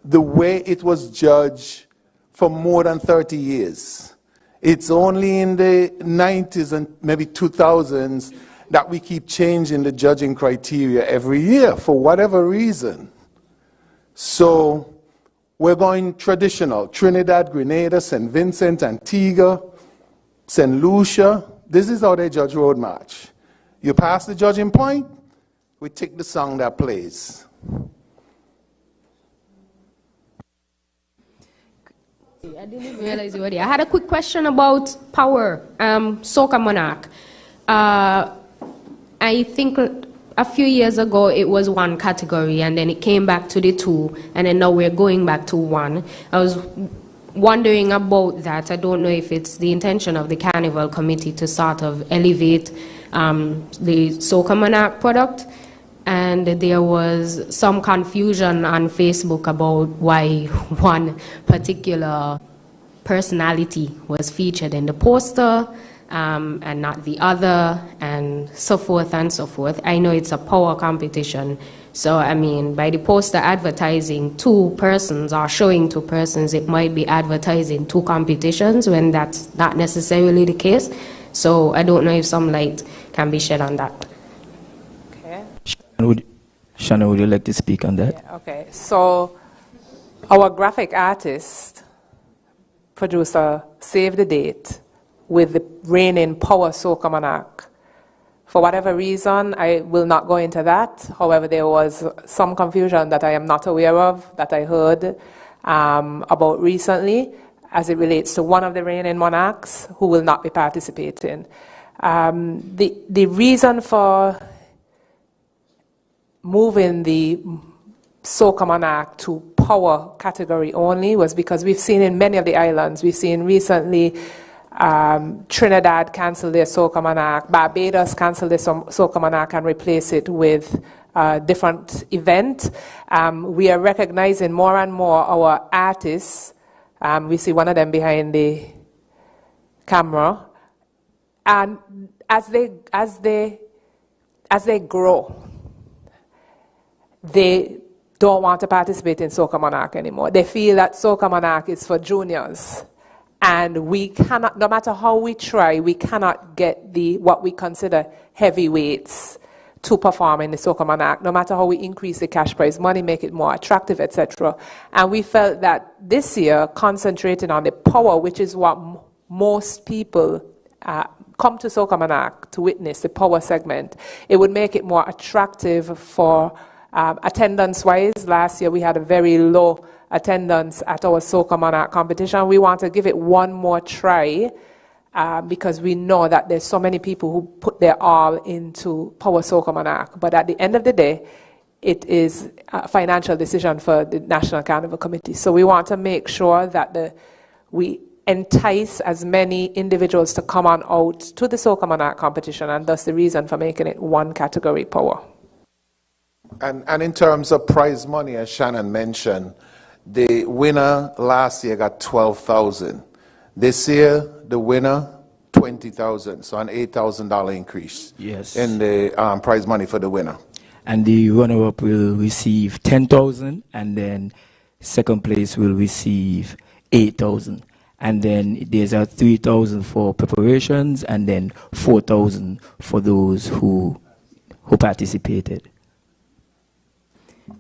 the way it was judged for more than 30 years. It's only in the 90s and maybe 2000s that we keep changing the judging criteria every year for whatever reason. So we're going traditional, Trinidad, Grenada, St. Vincent, Antigua, St. Lucia. This is how they judge Road March. You pass the judging point, we take the song that plays. I didn't even realize you were there. I had a quick question about power, Soca Monarch. I think a few years ago it was one category, and then it came back to the two, and then now we're going back to one. I was wondering about that. I don't know if it's the intention of the Carnival Committee to sort of elevate the Soca Monarch product. And there was some confusion on Facebook about why one particular personality was featured in the poster and not the other, and so forth and so forth. I know it's a power competition. So, I mean, by the poster advertising two persons or showing two persons, it might be advertising two competitions when that's not necessarily the case. So I don't know if some light can be shed on that. Shannon, would you like to speak on that? Yeah, okay, so our graphic artist produced a save the date with the reigning power Soca Monarch. For whatever reason, I will not go into that. However, there was some confusion that I am not aware of, that I heard about recently, as it relates to one of the reigning monarchs who will not be participating. The reason for moving the Soca Monarch to power category only was because we've seen in many of the islands, we've seen recently Trinidad cancel their Soca Monarch, Barbados cancel their Soca Monarch and replace it with a different event. We are recognizing more and more our artists. We see one of them behind the camera. And as they grow, they don't want to participate in Soca Monarch anymore. They feel that Soca Monarch is for juniors. And we cannot, no matter how we try, we cannot get what we consider heavyweights to perform in the Soca Monarch, no matter how we increase the cash prize money, make it more attractive, etc. And we felt that this year, concentrating on the power, which is what most people come to Soca Monarch to witness, the power segment, it would make it more attractive for attendance-wise. Last year we had a very low attendance at our Soca Monarch competition. We want to give it one more try because we know that there's so many people who put their all into Power Soca Monarch. But at the end of the day, it is a financial decision for the National Carnival Committee. So we want to make sure that we entice as many individuals to come on out to the Soca Monarch competition, and thus the reason for making it one category Power. And in terms of prize money, as Shannon mentioned, the winner last year got $12,000. This year, the winner, $20,000. So an $8,000 increase. Yes. In the prize money for the winner. And the runner-up will receive $10,000, and then second place will receive $8,000. And then there's a $3,000 for preparations, and then $4,000 for those who participated.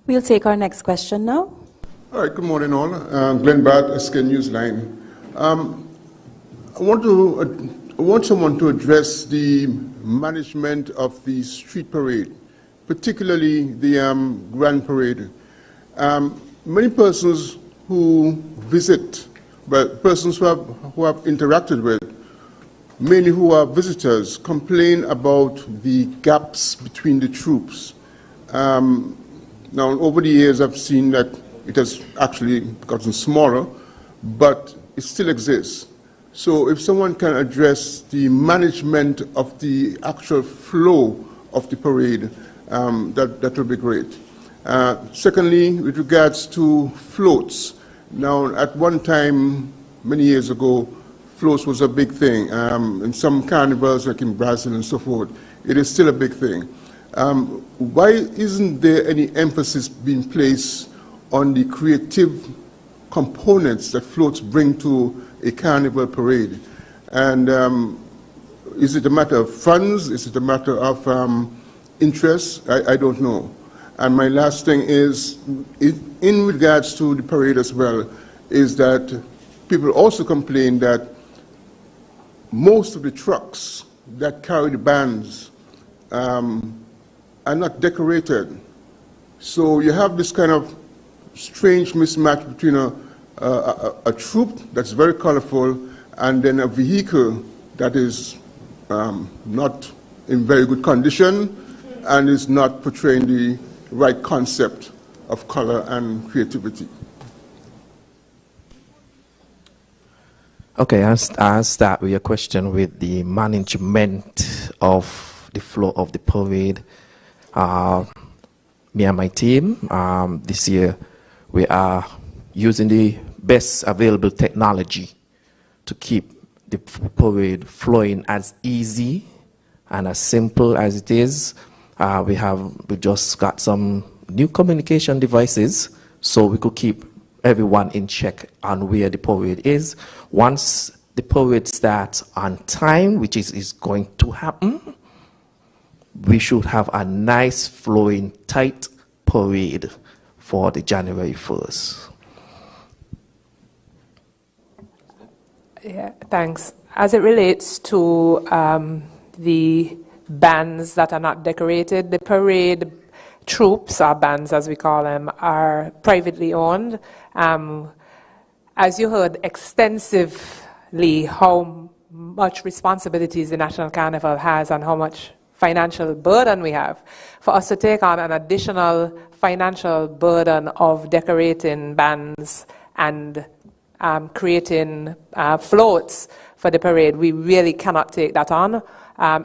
We'll take our next question now. All right, good morning all. Glenn Barrett, SKN Newsline. I want someone to address the management of the street parade, particularly the Grand Parade. Many persons who visit, but persons who have interacted with, mainly who are visitors, complain about the gaps between the troops. Now, over the years, I've seen that it has actually gotten smaller, but it still exists. So if someone can address the management of the actual flow of the parade, that will be great. Secondly, with regards to floats, now at one time, many years ago, floats was a big thing. In some carnivals, like in Brazil and so forth, it is still a big thing. Why isn't there any emphasis being placed on the creative components that floats bring to a carnival parade? And is it a matter of funds? Is it a matter of interest? I don't know. And my last thing is, in regards to the parade as well, is that people also complain that most of the trucks that carry the bands are not decorated. So you have this kind of strange mismatch between a troop that's very colorful and then a vehicle that is not in very good condition and is not portraying the right concept of color and creativity. Okay, I'll start with your question with the management of the flow of the parade. Me and my team, this year, we are using the best available technology to keep the parade flowing as easy and as simple as it is. We just got some new communication devices so we could keep everyone in check on where the parade is. Once the parade starts on time, which is going to happen, we should have a nice flowing tight parade for the January 1st. Yeah, thanks. As it relates to the bands that are not decorated, the parade troops, or bands as we call them, are privately owned. As you heard extensively how much responsibilities the National Carnival has and how much financial burden we have, for us to take on an additional financial burden of decorating bands and creating floats for the parade, we really cannot take that on.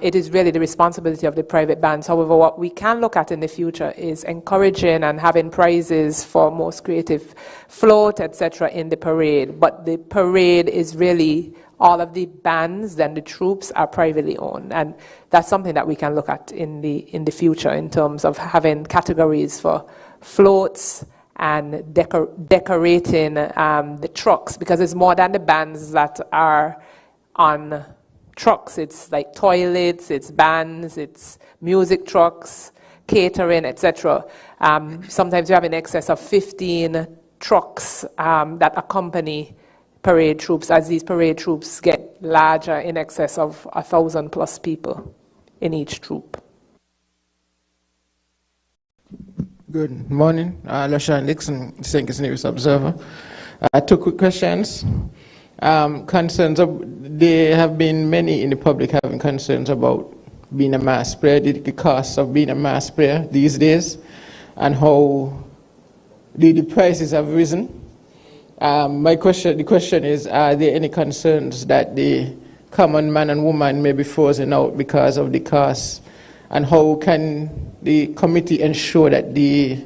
It is really the responsibility of the private bands. However, what we can look at in the future is encouraging and having prizes for most creative float, etc. in the parade. But the parade is really, all of the bands and the troops are privately owned. And that's something that we can look at in the future in terms of having categories for floats and decorating the trucks, because it's more than the bands that are on trucks. It's like toilets, it's bands, it's music trucks, catering, etc. Sometimes we have in excess of 15 trucks that accompany parade troops, as these parade troops get larger, in excess of 1,000+ people in each troop. Good morning. LaShawn Dixon, St. Kitts News Observer. Two quick questions. Concerns there have been many in the public having concerns about being a mass sprayer, the cost of being a mass sprayer these days, and how the prices have risen. The question is, are there any concerns that the common man and woman may be frozen out because of the cost, and how can the committee ensure that the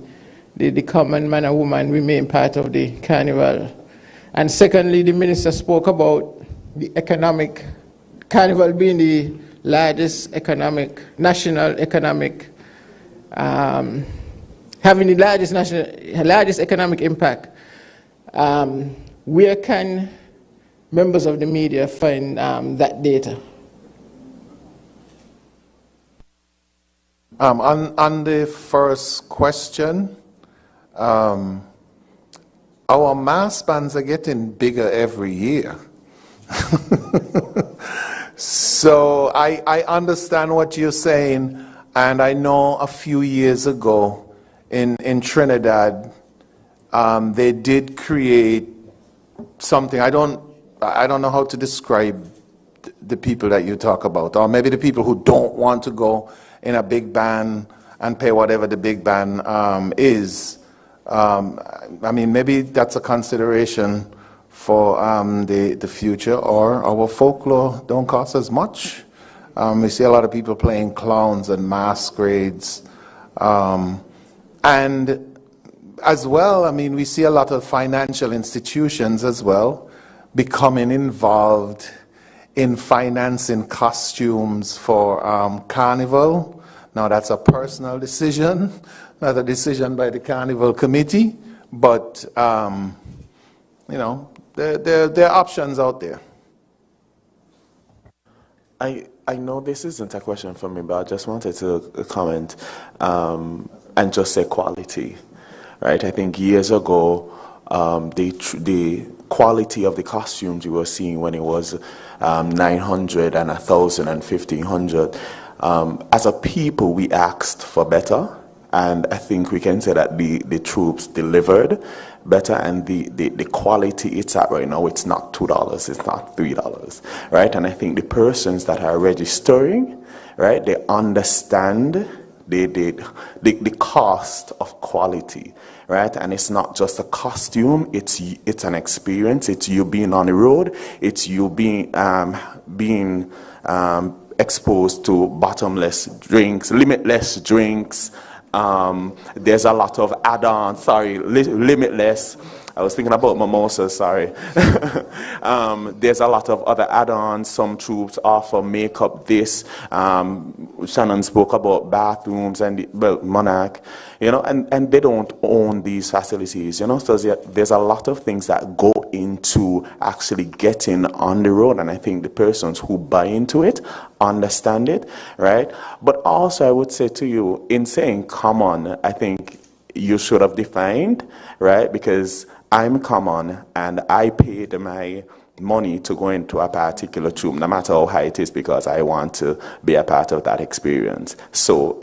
common man and woman remain part of the carnival? And secondly, the minister spoke about the carnival being the largest national economic, having the largest economic impact. Where can members of the media find that data? On the first question, our mass bands are getting bigger every year. So I understand what you're saying, and I know a few years ago in Trinidad, they did create something. I don't know how to describe the people that you talk about, or maybe the people who don't want to go in a big band and pay whatever the big band is. I mean, maybe that's a consideration for the future, or our folklore don't cost as much. We see a lot of people playing clowns and masquerades. And as well, I mean, we see a lot of financial institutions as well becoming involved in financing costumes for carnival. Now, that's a personal decision, not a decision by the Carnival Committee, but, you know, there are options out there. I know this isn't a question for me, but I just wanted to comment and just say quality, right? I think years ago, the quality of the costumes you were seeing when it was 900 and 1,000 and 1,500, as a people, we asked for better, and I think we can say that the troops delivered better, and the quality it's at right now, it's not $2, it's not $3, right? And I think the persons that are registering, right, they understand the cost of quality, right? And it's not just a costume, it's an experience, it's you being on the road, it's you being exposed to bottomless drinks, limitless drinks. There's a lot of add-ons, limitless. I was thinking about mimosas, sorry. There's a lot of other add-ons. Some troops offer makeup this. Shannon spoke about bathrooms and, Monarch, you know, and they don't own these facilities, you know. So there's a lot of things that go into actually getting on the road, and I think the persons who buy into it understand it, right? But also I would say to you, in saying common, I think you should have defined, right? Because I'm common and I paid my money to go into a particular troop, no matter how high it is, because I want to be a part of that experience. So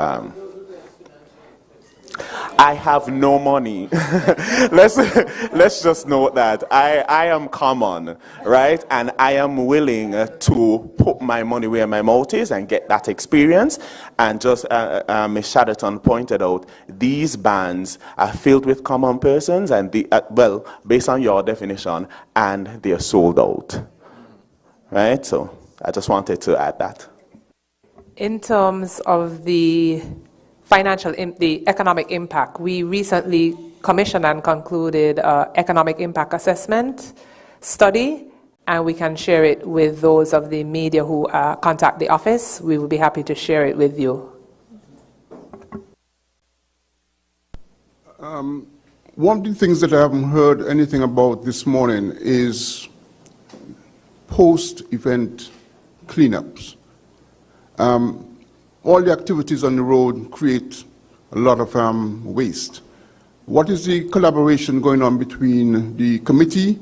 I have no money. let's just note that I am common, right? And I am willing to put my money where my mouth is and get that experience. And just Ms. Shadderton pointed out, these bands are filled with common persons, and well, based on your definition, and they are sold out, right? So I just wanted to add that. In terms of the the economic impact, we recently commissioned and concluded an economic impact assessment study, and we can share it with those of the media who contact the office. We will be happy to share it with you. One of the things that I haven't heard anything about this morning is post-event cleanups. All the activities on the road create a lot of waste. What is the collaboration going on between the committee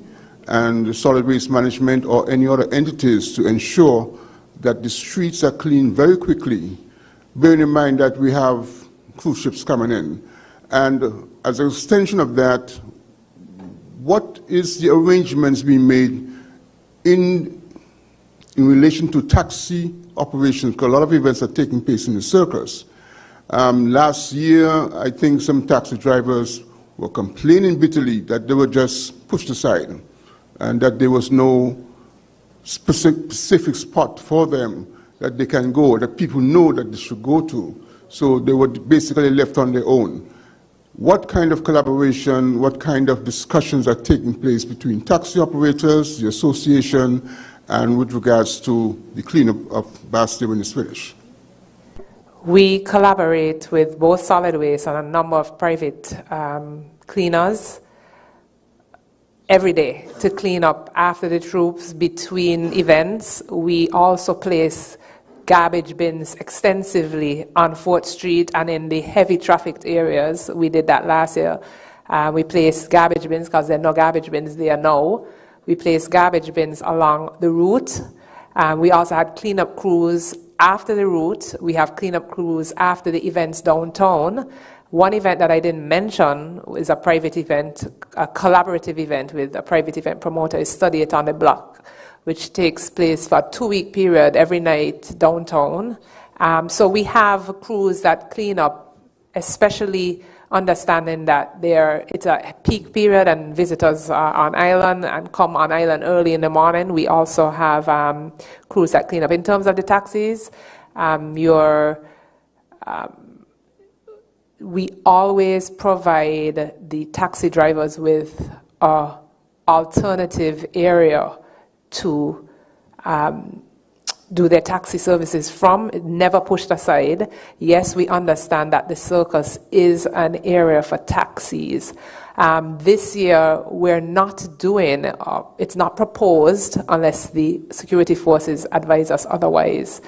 and the solid waste management or any other entities to ensure that the streets are cleaned very quickly, bearing in mind that we have cruise ships coming in? And as an extension of that, what is the arrangements being made in relation to taxi operations? Because a lot of events are taking place in the circus. Last year, I think some taxi drivers were complaining bitterly that they were just pushed aside and that there was no specific spot for them that they can go, that people know that they should go to. So they were basically left on their own. What kind of collaboration, what kind of discussions are taking place between taxi operators, the association, and with regards to the cleanup of Bastille when it's finished? We collaborate with both solid waste and a number of private cleaners every day to clean up after the troops between events. We also place garbage bins extensively on 4th Street and in the heavy trafficked areas. We did that last year. We placed garbage bins because there are no garbage bins there now. We placed garbage bins along the route. We also had cleanup crews after the route. We have cleanup crews after the events downtown. One event that I didn't mention is a private event, a collaborative event with a private event promoter, is Study It on the Block, which takes place for a 2-week period every night downtown. So we have crews that clean up, especially understanding that it's a peak period and visitors are on island and come on island early in the morning. We also have crews that clean up. In terms of the taxis, we always provide the taxi drivers with an alternative area to do their taxi services from, never pushed aside. Yes, we understand that the circus is an area for taxis. This year, we're not doing, it's not proposed unless the security forces advise us otherwise.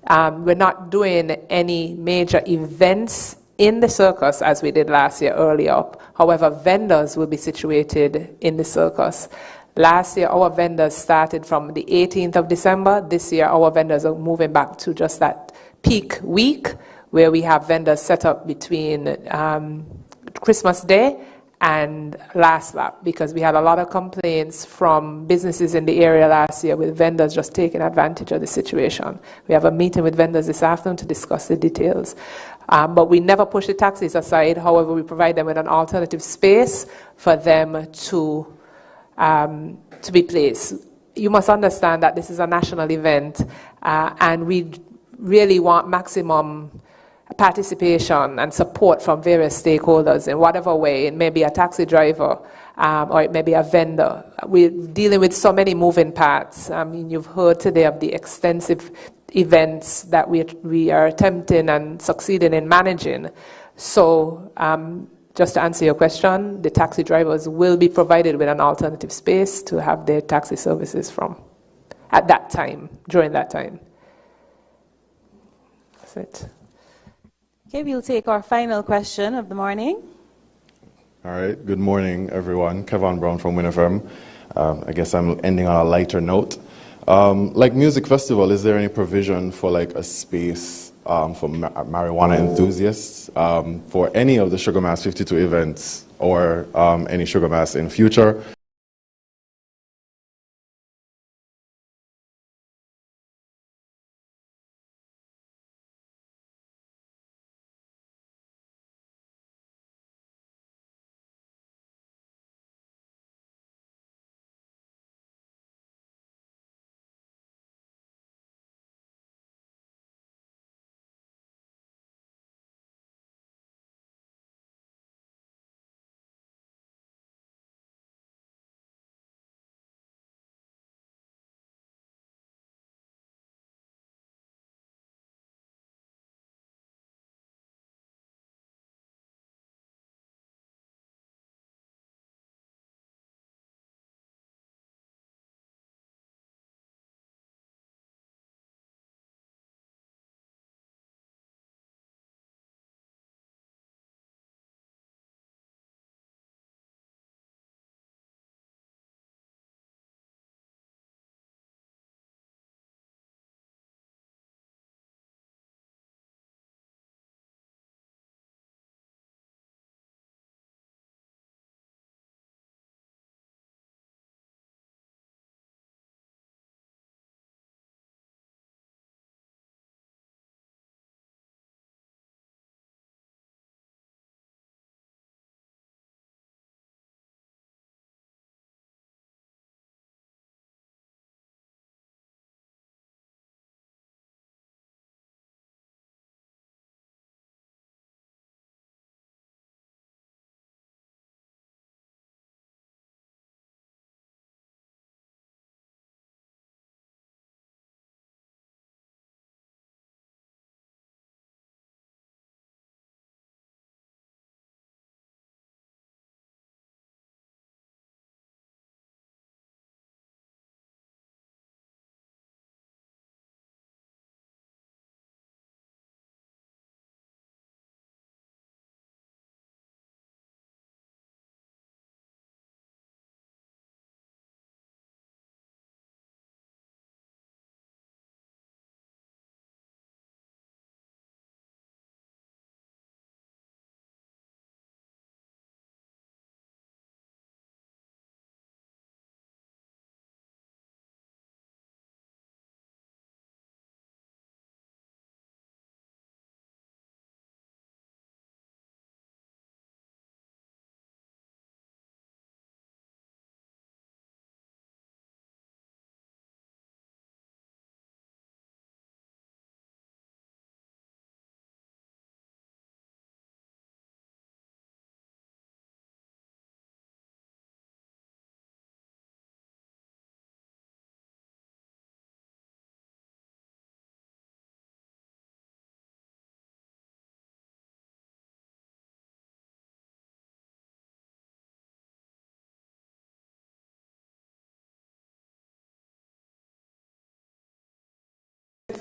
We're not doing any major events in the circus as we did last year early up. However, vendors will be situated in the circus. Last year, our vendors started from the 18th of December. This year, our vendors are moving back to just that peak week where we have vendors set up between Christmas Day and last lap, because we had a lot of complaints from businesses in the area last year with vendors just taking advantage of the situation. We have a meeting with vendors this afternoon to discuss the details. But we never push the taxis aside. However, we provide them with an alternative space for them to be placed. You must understand that this is a national event, and we really want maximum participation and support from various stakeholders in whatever way. It may be a taxi driver, or it may be a vendor. We're dealing with so many moving parts. I mean, you've heard today of the extensive events that we are attempting and succeeding in managing. So just to answer your question, the taxi drivers will be provided with an alternative space to have their taxi services from at that time, during that time. That's it. Okay, we'll take our final question of the morning. All right, good morning, everyone. Kevin Brown from WinFM. I guess I'm ending on a lighter note. Like Music Festival, is there any provision for like a space for marijuana enthusiasts for any of the Sugar Mass 52 events or any Sugar Mass in future?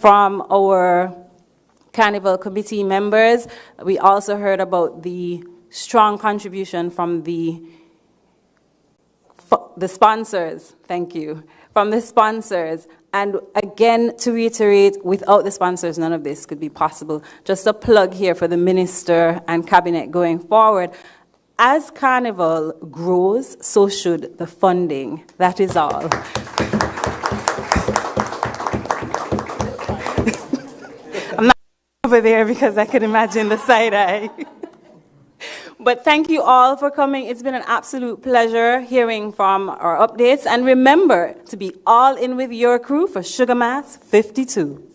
from our Carnival Committee members. We also heard about the strong contribution from the sponsors. Thank you. From the sponsors. And again, to reiterate, without the sponsors, none of this could be possible. Just a plug here for the minister and cabinet going forward. As Carnival grows, so should the funding. That is all. I'm not over there because I could imagine the side eye. But thank you all for coming. It's been an absolute pleasure hearing from our updates. And remember to be all in with your crew for Sugar Mass 52.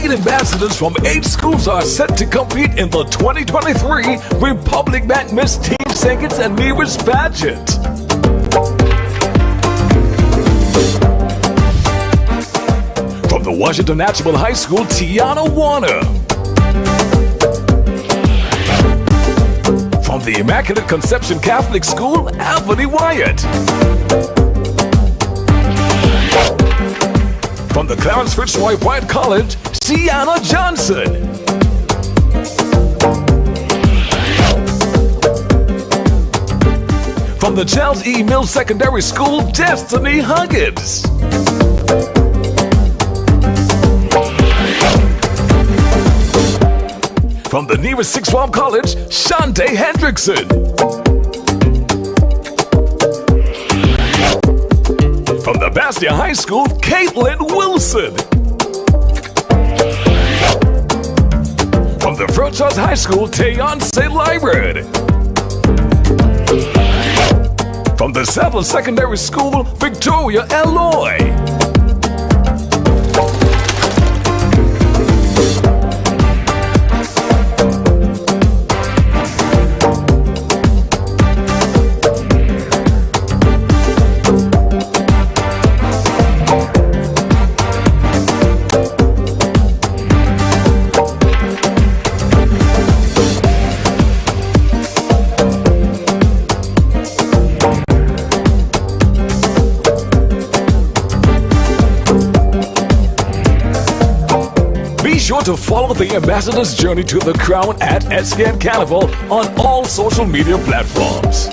Ambassadors from 8 schools are set to compete in the 2023 Republic Bank Miss Teen Singers and Mirrors Pageant. From the Washington National High School, Tiana Warner. From the Immaculate Conception Catholic School, Anthony Wyatt. From the Clarence Fitzroy White College, Sienna Johnson. From the Charles E. Mills Secondary School, Destiny Huggins. From the nearest Sixth Form College, Shante Hendrickson. From the Bastia High School, Caitlin Wilson. From the Frochas High School, Tayonce Lyred. From the Settle Secondary School, Victoria Eloy. Be sure to follow the ambassador's journey to the crown at SKN Carnival on all social media platforms.